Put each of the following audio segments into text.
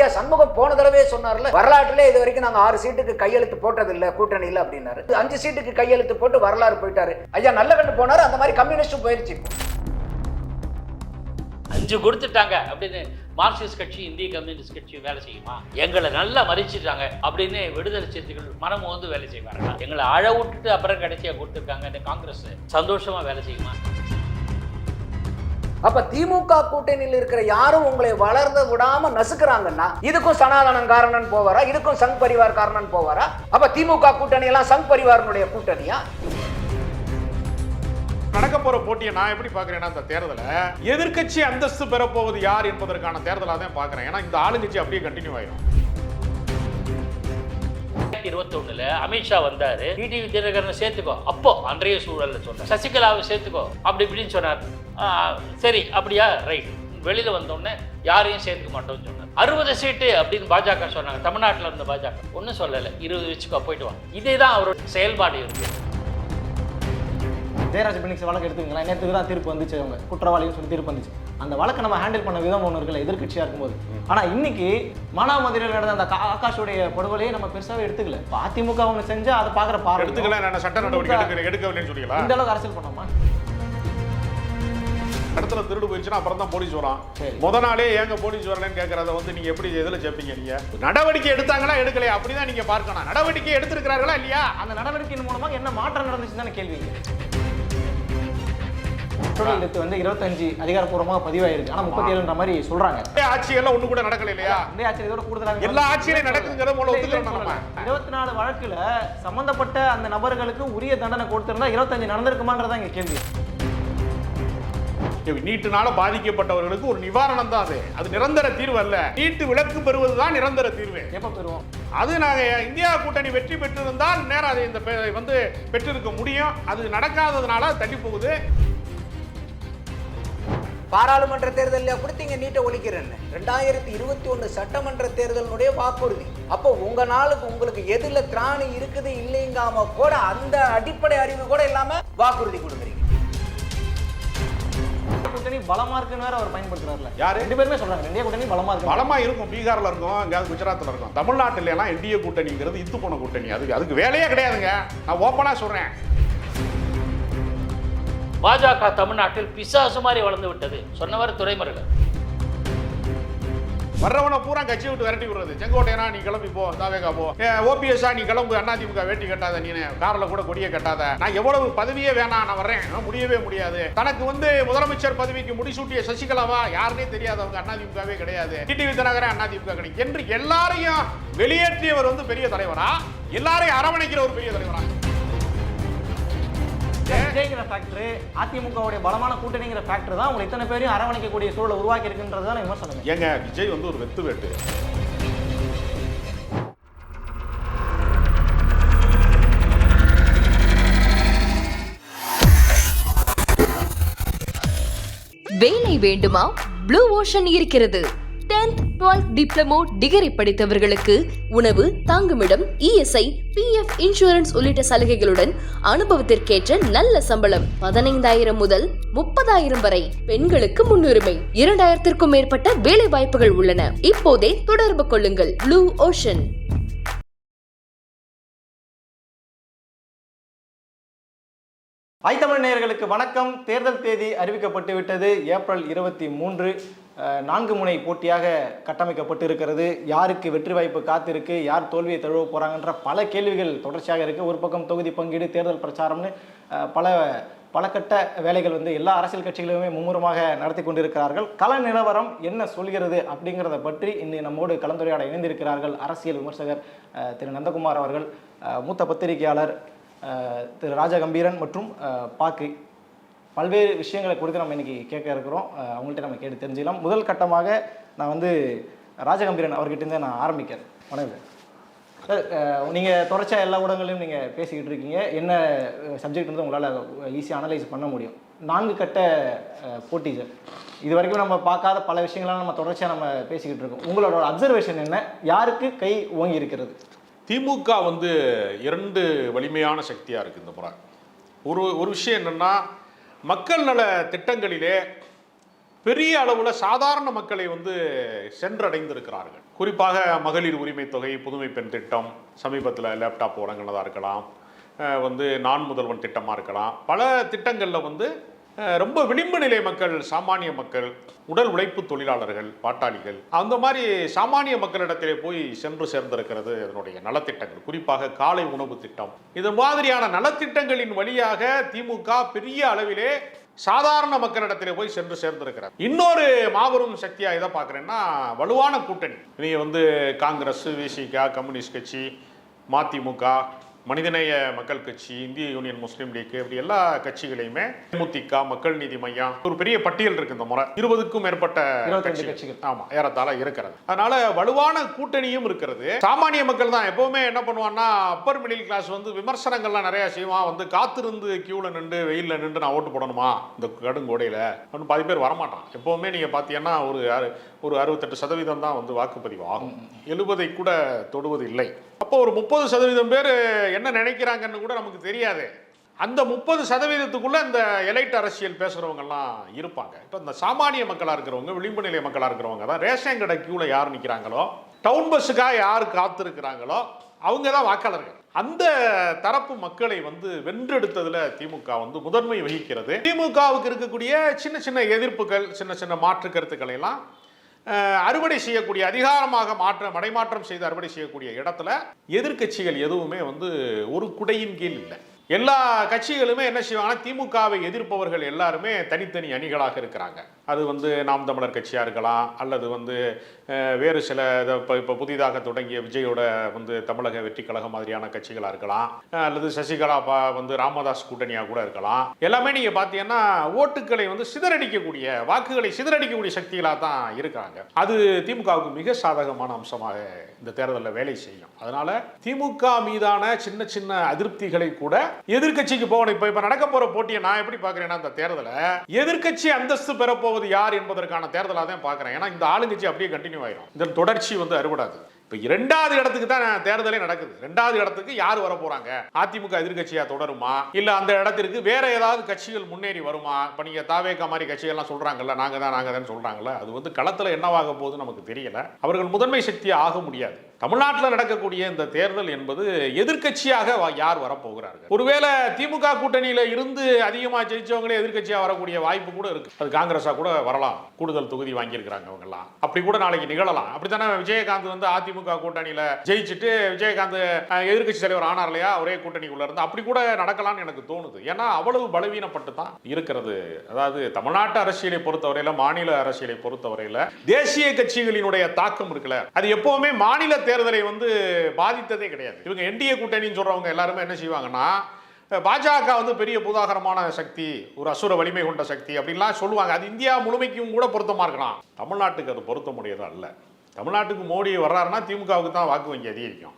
ஐயா சண்முகம் போன தடவை சொன்னார்ல, வரலாற்றிலே இது வரைக்கும் நாங்க 6 சீட்டுக்கு கையெழுத்து போட்டது இல்ல கூட்டணியில் அப்படின்னாரு. 5 சீட்டுக்கு கையெழுத்து போட்டு வரலாறு போயிட்டாரு. ஐயா நல்ல கண்டு போனாரு. அந்த மாதிரி கம்யூனிஸ்டும் போயிருச்சு. 5 கொடுத்துட்டாங்க அப்படின்னு மார்க்சிஸ்ட் கட்சி இந்திய கம்யூனிஸ்ட் கட்சி வேலை செய்யுமா? எங்களை நல்லா மதிச்சுட்டாங்க அப்படின்னு விடுதலை சிறுத்தைகள் மனமும் வந்து வேலை செய்வாங்க. எங்களை அழ விட்டுட்டு அப்புறம் கடைசியாக கொடுத்துருக்காங்க காங்கிரஸ் சந்தோஷமா வேலை செய்யுமா? அப்ப திமுக கூட்டணியில் இருக்கிற யாரும் உங்களை வளர்ந்து விடாம நசுக்குறாங்கன்னா இதுக்கும் சனாதனம் காரணம் போவாரா? இதுக்கும் சங் பரிவார் காரணம் போவாரா? அப்ப திமுக கூட்டணி எல்லாம் சங் பரிவாரனுடைய கூட்டணியா? நடக்க போற போட்டியை நான் எப்படி பாக்குறேன்னா, அந்த தேர்தலை எதிர்க்கட்சி அந்தஸ்து பெறப்போவது யார் என்பதற்கான தேர்தலாக தான் பாக்குறேன். ஏன்னா இந்த ஆளுங்கட்சி அப்படியே கண்டினியூ ஆயிடும். 2021 அமித்ஷா வந்தாரு, டிடிவி தினகரனை சேர்த்துக்கோ, அப்போ அன்றைய சூழல்ல சொன்னார், சசிகலாவை சேர்த்துக்கோ அப்படி இப்படின்னு சொன்னார். சரி அப்படியா, ரைட். வெளியில வந்தோடனே யாரையும் சேர்த்துக்க மாட்டோம்னு சொன்னார். 60 சீட்டு அப்படின்னு பாஜக சொன்னாங்க. தமிழ்நாட்டில் இருந்த பாஜக ஒன்றும் சொல்லலை, 20 வச்சுக்கோ போயிட்டு வா. இதே தான் அவரோட செயல்பாடு இருக்கு. ஜெயராஜ் பெனிக்ஸ் வழக்கு எடுத்துக்கலாம். நேற்றுக்கு தான் தீர்ப்பு வந்துச்சு, அவங்க குற்றவாளின்னு சொல்லி தீர்ப்பு வந்துச்சு. அந்த வழக்கை நம்ம ஹேண்டில் பண்ண விதம் ஒன்று இருக்குல்ல, எதிர்கட்சியாக இருக்கும்போது. ஆனால் இன்னைக்கு மானாமதுரையில் நடந்த அந்த ஆகாஷுடைய படுகொலையை நம்ம பெருசாகவே எடுத்துக்கல. அதிமுக ஒன்று செஞ்சா அதை பார்க்குற பார்வை எடுத்துக்கல, சட்ட நடவடிக்கை எடுக்கவில்லைன்னு சொல்லிக்கலாம். இந்த அளவுக்கு அரசியல் பண்ணோமா? இடத்துல திருடு போயிடுச்சுன்னா அப்புறம் தான் போலீஸ் வரும். முத நாளே ஏங்க போலீஸ் வரலன்னு கேட்கறத வந்து நீங்க எப்படி எதில் சேர்ப்பீங்க? நீங்க நடவடிக்கை எடுத்தாங்களா எடுக்கலையா அப்படிதான் நீங்க பார்க்கணும். நடவடிக்கை எடுத்திருக்கிறார்களா இல்லையா? அந்த நடவடிக்கையின் மூலமாக என்ன மாற்றம் நடந்துச்சு தானே கேள்வி. வந்து 25 அதிகாரப்பூர்வமாக பதிவாயிருக்கு. ஆனா 37 மாதிரி சொல்றாங்க. ஆட்சியெல்லாம் ஒண்ணு கூட நடக்கல இல்லையா? இந்த ஆட்சி இதோட கூடுதலாக எல்லா ஆட்சியிலும் நடக்குங்கிற போல ஒத்துக்கிறோம். நம்ம 24 வழக்குல சம்பந்தப்பட்ட அந்த நபர்களுக்கு உரிய தண்டனை கொடுத்திருந்தா 25 நடந்திருக்குமான்றதான் இங்க கேள்வி. நீட்டுனால பாதிக்கப்பட்டவர்களுக்கு ஒரு நிவாரணம் தான் அது நிரந்தர தீர்வு அல்ல. நீட்டு விலக்கு பெறுவதுதான் நிரந்தர தீர்வு. எப்ப பெறுவோம்? அது நாங்க இந்தியா கூட்டணி வெற்றி பெற்றிருந்தால் நேரம் அதை இந்த வந்து பெற்றிருக்க முடியும். அது நடக்காததுனால தள்ளி போகுது. பாராளுமன்ற தேர்தலில் கொடுத்தீங்க நீட்டை ஒழிக்கிறேன்னு. 2021 சட்டமன்ற தேர்தலுடைய வாக்குறுதி. அப்போ உங்க நாளுக்கு உங்களுக்கு எதுல திராணி இருக்குது இல்லைங்காம கூட அந்த அடிப்படை அறிவு கூட இல்லாம வாக்குறுதி கொடுக்குறீங்க. கூட்டணி பலமா இருக்குன்னு வேற அவர் பயன்படுத்துறாருல. யாரு? 2 பேருமே சொல்றாங்க இந்திய கூட்டணி பலமா இருக்கு. பலமா இருக்கும். பீகார்ல இருக்கும், எங்கேயாவது குஜராத்ல இருக்கும். தமிழ்நாட்டில எல்லாம் என்டிஏ கூட்டணிங்கிறது இத்து போன கூட்டணி. அதுக்கு வேலையே கிடையாதுங்க. நான் ஓப்பனா சொல்றேன். பாஜக தமிழ்நாட்டில் பிசாசு மாதிரி வளர்ந்து விட்டது சொன்னவர் துரைமுருகன். வர்றவனை பூரா கட்சி விட்டு விரட்டி விடுறது. செங்கோட்டையனா நீ கிளம்பி போ, தாவேகா போ. ஓபிஎஸ்ஆ நீ கிளம்பு, அதிமுக வேட்டி கட்டாத, நீ கார்ல கூட கொடியை கட்டாத. நான் எவ்வளவு பதவியே வேணாம், நான் வர்றேன். முடியவே முடியாது. தனக்கு வந்து முதலமைச்சர் பதவிக்கு முடிசூட்டிய சசிகலாவா யாருன்னே தெரியாது. அவங்க அதிமுகவே கிடையாது. டிடிவி தினகரன் அதிமுக கிடையாது என்று எல்லாரையும் வெளியேற்றியவர் வந்து பெரிய தலைவரா? எல்லாரையும் அரவணைக்கிற ஒரு பெரிய தலைவரா? அதிமுகவுடைய பலமான கூட்டணிங்கிற ஃபேக்டர் தான் உங்களை இத்தனை பேரையும் அரவணைக்கக்கூடிய சூழலை உருவாக்கி இருக்குன்றதுதான் விமர்சனம். ஏங்க விஜய் வந்து ஒரு வெத்து வேட்டு. வேலை வேண்டுமா? ப்ளூ ஓஷன் இருக்கிறது. 10th 12th டிப்ளமோ டிகிரி படித்தவர்களுக்கு உணவு, தங்குமிடம், இஎஸ்ஐ, பிஎஃப், இன்சூரன்ஸ் உள்ளிட்ட சலுகைகளுடன் அனுபவத்திற்கேற்ற நல்ல சம்பளம் 15,000 முதல் 30,000 வரை. பெண்களுக்கு முன்னுரிமை. 2,000க்கும் மேற்பட்ட வேலை வாய்ப்புகள் உள்ளன. இப்போதே தொடர்பு கொள்ளுங்கள். Blue ocean. ஐத்தமிழ் நேயர்களுக்கு வணக்கம். தேர்தல் தேதி அறிவிக்கப்பட்டு விட்டது. ஏப்ரல் 23. 4 முனை போட்டியாக கட்டமைக்கப்பட்டு இருக்கிறது. யாருக்கு வெற்றி வாய்ப்பு காத்திருக்கு, யார் தோல்வியை தழுவ போறாங்கன்ற பல கேள்விகள் தொடர்ச்சியாக இருக்கு. ஒரு பக்கம் தொகுதி பங்கீடு, தேர்தல் பிரச்சாரம்னு பல கட்ட வேலைகள் வந்து எல்லா அரசியல் கட்சிகளுமே மும்முரமாக நடத்தி கொண்டிருக்கிறார்கள். கள நிலவரம் என்ன சொல்கிறது அப்படிங்கிறத பற்றி இன்னும் நம்மோடு கலந்துரையாட இணைந்திருக்கிறார்கள் அரசியல் விமர்சகர் திரு நந்தகுமார் அவர்கள், மூத்த பத்திரிகையாளர் திரு ராஜகம்பீரன் மற்றும் பாக்கு. பல்வேறு விஷயங்களை கொடுத்து நம்ம இன்னைக்கு கேட்க இருக்கிறோம். அவங்கள்ட்ட நம்ம கேட்டு தெரிஞ்சுக்கலாம். முதல் கட்டமாக நான் வந்து ராஜகம்பீரன் அவர்கிட்டேருந்தே நான் ஆரம்பிக்கிறேன். வணக்கம் சார். நீங்கள் தொடர்ச்சியாக எல்லா ஊடகங்களையும் நீங்கள் பேசிக்கிட்டு இருக்கீங்க. என்ன சப்ஜெக்ட் வந்து உங்களால் ஈஸியாக அனலைஸ் பண்ண முடியும். 4 கட்ட போட்டி சார். இது வரைக்கும் நம்ம பார்க்காத பல விஷயங்கள்லாம் நம்ம தொடர்ச்சியாக நம்ம பேசிக்கிட்டு இருக்கோம். உங்களோட அப்சர்வேஷன் என்ன? யாருக்கு கை ஓங்கி இருக்கிறது? திமுக வந்து 2 வலிமையான சக்தியாக இருக்குது இந்த முறை. ஒரு விஷயம் என்னென்னா, மக்கள் நல திட்டங்களிலே பெரிய அளவில் சாதாரண மக்களை வந்து சென்றடைந்திருக்கிறார்கள். குறிப்பாக மகளிர் உரிமை தொகை, புதுமை பெண் திட்டம், சமீபத்தில் லேப்டாப் வழங்கினதாக இருக்கலாம், வந்து நான் முதல்வன் திட்டமாக இருக்கலாம். பல திட்டங்களில் வந்து ரொம்ப விளிம்பு நிலை மக்கள், சாமானிய மக்கள், உடல் உழைப்பு தொழிலாளர்கள், பாட்டாளிகள், அந்த மாதிரி சாமானிய மக்களிடத்திலே போய் சென்று சேர்ந்திருக்கிறது அதனுடைய நலத்திட்டங்கள். குறிப்பாக காலை உணவு திட்டம், இது மாதிரியான நலத்திட்டங்களின் வழியாக திமுக பெரிய அளவிலே சாதாரண மக்களிடத்திலே போய் சென்று சேர்ந்திருக்கிறார். இன்னொரு மாபெரும் சக்தியா இதை பார்க்குறேன்னா வலுவான கூட்டணி. நீ வந்து காங்கிரஸ், விசிக, கம்யூனிஸ்ட் கட்சி, மதிமுக, மனிதநேய மக்கள் கட்சி, இந்திய யூனியன் முஸ்லீம் லீக், இப்படி எல்லா கட்சிகளையுமே, தேமுதிக, மக்கள் நீதி மையம், ஒரு பெரிய பட்டியல் இருக்கு இந்த முறை. 20க்கும் மேற்பட்ட கட்சிகள், ஆமா, ஏறத்தாழ இருக்கிறது. அதனால வலுவான கூட்டணியும் இருக்கிறது. சாமானிய மக்கள் தான் எப்பவுமே என்ன பண்ணுவான்னா, அப்பர் மிடில் கிளாஸ் வந்து விமர்சனங்கள்லாம் நிறைய செய்வான். வந்து காத்திருந்து கியூல நின்று வெயில்ல நின்று நான் ஓட்டு போடணுமா இந்த கடுங்கோடையில அப்படின்னு பாதி பேர் வரமாட்டான். எப்பவுமே நீங்க பாத்தீங்கன்னா ஒரு 68% தான் வந்து வாக்குப்பதிவு ஆகும். 70 கூட தொடுவது இல்லை. அப்போ ஒரு 30% பேர் என்ன நினைக்கிறாங்கன்னு கூட நமக்கு தெரியாது. அந்த 30%க்குள்ள இந்த எலைட் அரசியல் பேசுறவங்கலாம் இருப்பாங்க. இப்போ இந்த சாமானிய மக்களாக இருக்கிறவங்க, விளிம்பு நிலை மக்களாக இருக்கிறவங்க தான் ரேஷன் கடை கியூல யார் நிற்கிறாங்களோ, டவுன் பஸ்ஸுக்காக யார் காத்திருக்கிறாங்களோ அவங்க தான் வாக்காளர்கள். அந்த தரப்பு மக்களை வந்து வென்றெடுத்ததுல திமுக வந்து முதன்மை வகிக்கிறது. திமுகவுக்கு இருக்கக்கூடிய சின்ன சின்ன எதிர்ப்புகள், சின்ன சின்ன மாற்று கருத்துக்களை எல்லாம் அறுவடை செய்யக்கூடிய, அதிகாரமாக மடைமாற்றம் செய்து அறுவடை செய்யக்கூடிய இடத்துல எதிர்கட்சிகள் எதுவுமே வந்து ஒரு குடையின் கீழ் இல்லை. எல்லா கட்சிகளுமே என்ன செய்வாங்கன்னா, திமுகவை எதிர்ப்பவர்கள் எல்லாருமே தனித்தனி அணிகளாக இருக்கிறாங்க. அது வந்து நாம் தமிழர் கட்சியாக இருக்கலாம், அல்லது வந்து வேறு சில இப்போ புதிதாக தொடங்கிய விஜயோட வந்து தமிழக வெற்றி கழகம் மாதிரியான கட்சிகளாக இருக்கலாம், அல்லது சசிகலா வந்து ராமதாஸ் கூட்டணியாக கூட இருக்கலாம். எல்லாமே நீங்கள் பார்த்தீங்கன்னா ஓட்டுக்களை வந்து சிதறடிக்கக்கூடிய, வாக்குகளை சிதறடிக்கக்கூடிய சக்திகளாக தான் இருக்காங்க. அது திமுகவுக்கு மிக சாதகமான அம்சமாக இந்த தேர்தலில் வேலை செய்யும். அதனால திமுக மீதான சின்ன சின்ன அதிருப்திகளை கூட எதிர்கட்சிக்கு போகணும். இப்ப நடக்க போற போட்டியை நான் எப்படி பாக்குறேன்னா, இந்த தேர்தலை எதிர்கட்சி அந்தஸ்து பெறப்போவது யார் என்பதற்கான தேர்தலாக தான் பாக்குறேன். ஏன்னா இந்த ஆளுங்கட்சி அப்படியே கண்டினியூ ஆயிடும். இந்த தொடர்ச்சி வந்து அறுபடாது. இப்ப 2வது இடத்துக்கு தான் தேர்தலே நடக்குது. 2வது இடத்துக்கு யார் வர போறாங்க? அதிமுக எதிர்கட்சியா தொடருமா, இல்ல அந்த இடத்திற்கு வேற ஏதாவது கட்சிகள் முன்னேறி வருமா? இப்ப நீங்க தாவேகா மாதிரி கட்சிகள்லாம் சொல்றாங்கல்ல, நாங்க தான் சொல்றாங்கல்ல, அது வந்து களத்துல என்னவாக போகுது நமக்கு தெரியல. அவர்கள் முதன்மை சக்தியா ஆக முடியாது. தமிழ்நாட்டில் நடக்கக்கூடிய இந்த தேர்தல் என்பது எதிர்கட்சியாக யார் வரப்போகிறார்கள். ஒருவேளை திமுக கூட்டணியில இருந்து அதிகமாக ஜெயிச்சவங்களே எதிர்கட்சியாக வரக்கூடிய வாய்ப்பு கூட இருக்கு. அது காங்கிரஸா கூட வரலாம். கூடுதல் தொகுதி வாங்கியிருக்கிறாங்க அவங்க எல்லாம். அப்படி கூட நாளைக்கு நிகழலாம். அப்படித்தானே விஜயகாந்த் வந்து அதிமுக கூட்டணியில ஜெயிச்சுட்டு விஜயகாந்த் எதிர்கட்சி தலைவர் ஆனார் இல்லையா, ஒரே கூட்டணிக்குள்ள இருந்து, அப்படி கூட நடக்கலாம்னு எனக்கு தோணுது. ஏன்னா அவ்வளவு பலவீனப்பட்டு தான் இருக்கிறது. அதாவது தமிழ்நாட்டு அரசியலை பொறுத்தவரையில, மாநில அரசியலை பொறுத்தவரையில தேசிய கட்சிகளினுடைய தாக்கம் இருக்குல்ல, அது எப்பவுமே மாநில தேர்தலை வந்து பாதித்ததே கிடையாது. இவங்க என்டிஏ கூட்டணின்னு சொல்றவங்க எல்லாருமே என்ன செய்வாங்கன்னா, பாஜக வந்து பெரிய பூதாகரமான சக்தி, ஒரு அசுர வலிமை கொண்ட சக்தி அப்படின்லாம் சொல்லுவாங்க. அது இந்தியா முழுமைக்கும் கூட பொருத்தமா இருக்கலாம். தமிழ்நாட்டுக்கு அது பொருத்த முடியதா அல்ல. தமிழ்நாட்டுக்கு மோடி வர்றாருன்னா திமுகவுக்கு தான் வாக்கு வங்கி அதிகரிக்கும்.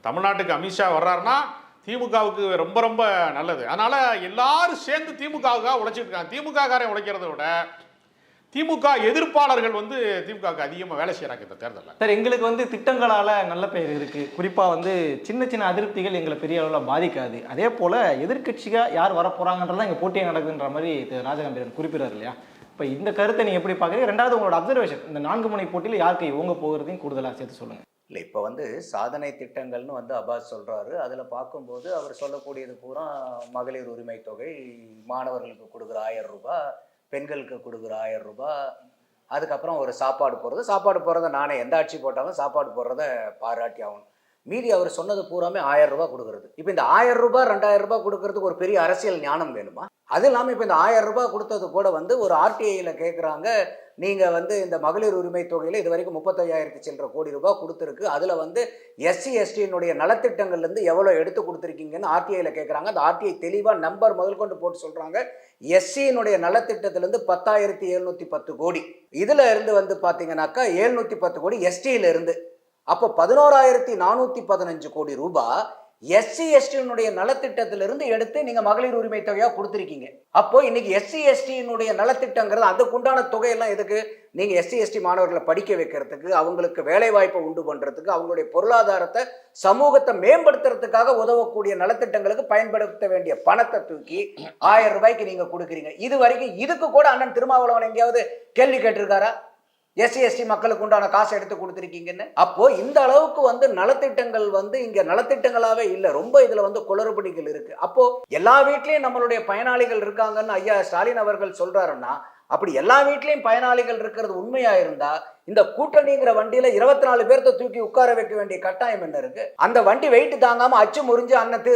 தமிழ்நாட்டுக்கு அமித்ஷா வர்றாருன்னா திமுகவுக்கு ரொம்ப ரொம்ப நல்லது. அதனால எல்லாரும் சேர்ந்து திமுகவுக்காக உழைச்சிட்டு இருக்காங்க. திமுக காரன் உழைக்கிறத விட திமுக எதிர்ப்பாளர்கள் வந்து திமுகவுக்கு அதிகமாக வேலை செய்யறாங்க இந்த தேர்தலில். சார், எங்களுக்கு வந்து திட்டங்களால நல்ல பெயர் இருக்கு. குறிப்பா வந்து சின்ன சின்ன அதிருப்திகள் எங்களை பெரிய அளவில் பாதிக்காது. அதே போல எதிர்கட்சியா யார் வரப்போறாங்கன்றதான் இங்க போட்டியாக நடக்குதுன்ற மாதிரி ராஜகம்பீரன் குறிப்பிடாரு இல்லையா? இப்போ இந்த கருத்தை நீங்க எப்படி பாக்குறீங்க? 2வது உங்களோட அப்சர்வேஷன், இந்த 4 முனை போட்டியில் யார் கை ஓங்க போகிறதையும் கூடுதலாக சேர்த்து சொல்லுங்க. இல்லை, இப்போ வந்து சாதனை திட்டங்கள்னு வந்து அப்பாஸ் சொல்கிறாரு. அதில் பார்க்கும்போது அவர் சொல்லக்கூடியது பூரா மகளிர் உரிமை தொகை, மாணவர்களுக்கு கொடுக்குற 1000 ரூபாய், பெண்களுக்கு கொடுக்குற 1000 ரூபாய், அதுக்கப்புறம் ஒரு சாப்பாடு போடுறத நானே எந்த ஆட்சி போட்டாலும் சாப்பாடு போடுறத பாராட்டி ஆகணும். மீதி அவர் சொன்னது பூராமே 1000 ரூபாய் கொடுக்குறது. இப்போ இந்த 1000 ரூபாய் 2000 ரூபாய் கொடுக்கறதுக்கு ஒரு பெரிய அரசியல் ஞானம் வேணுமா? அது இல்லாமல் இப்போ இந்த 1000 ரூபாய் கொடுத்தது கூட வந்து ஒரு ஆர்டிஐயில் கேட்குறாங்க, நீங்கள் வந்து இந்த மகளிர் உரிமை தொகையில் இது வரைக்கும் 35,000 சில்லற கோடி ரூபாய் கொடுத்துருக்கு, அதில் வந்து எஸ்சி எஸ்டியினுடைய நலத்திட்டங்கள்லேருந்து எவ்வளோ எடுத்து கொடுத்துருக்கீங்கன்னு ஆர்டிஐயில் கேட்குறாங்க. அந்த ஆர்டிஐ தெளிவாக நம்பர் முதல் கொண்டு போட்டு சொல்கிறாங்க. எஸ்சியினுடைய நலத்திட்டத்திலேருந்து 10,710 கோடி, இதில் இருந்து வந்து பார்த்தீங்கன்னாக்கா 710 கோடி எஸ்டியில இருந்து. அப்போ 11,415 கோடி ரூபாய் எஸ்சி எஸ்டியினுடைய நலத்திட்டத்திலிருந்து எடுத்து நீங்க மகளிர் உரிமை தொகையா கொடுத்துருக்கீங்க. அப்போ இன்னைக்கு எஸ்சி எஸ்டியினுடைய நலத்திட்டங்கிறது அதுக்குண்டான தொகையெல்லாம் எதுக்கு? நீங்க எஸ்சி எஸ்டி மாணவர்களை படிக்க வைக்கிறதுக்கு, அவங்களுக்கு வேலை வாய்ப்பை உண்டு பண்றதுக்கு, அவங்களுடைய பொருளாதாரத்தை சமூகத்தை மேம்படுத்துறதுக்காக உதவக்கூடிய நலத்திட்டங்களுக்கு பயன்படுத்த வேண்டிய பணத்தை தூக்கி 1000 ரூபாய்க்கு நீங்க கொடுக்குறீங்க. இது வரைக்கும் இதுக்கு கூட அண்ணன் திருமாவளவன் எங்கேயாவது கேள்வி கேட்டிருக்காரா? எஸ்சி எஸ்டி மக்களுக்கு உண்டான காசை எடுத்து கொடுத்துருக்கீங்கன்னு. அப்போ இந்த அளவுக்கு நலத்திட்டங்கள் இங்க நலத்திட்டங்களாவே இல்லை. ரொம்ப இதுல குளறுபடிகள் இருக்கு. அப்போ எல்லா வீட்லயும் நம்மளுடைய பயனாளிகள் இருக்காங்கன்னு ஐயா ஸ்டாலின் அவர்கள் சொல்றாருன்னா, அப்படி எல்லா வீட்லயும் பயனாளிகள் இருக்கிறது உண்மையா இருந்தா இந்த கூட்டணிங்கிற வண்டியில 24 பேர்த்த தூக்கி உட்கார வைக்க வேண்டிய கட்டாயம் என்ன இருக்கு? அந்த வண்டி வெயிட் தாங்காம அச்சு முறிஞ்சு அண்ணத்து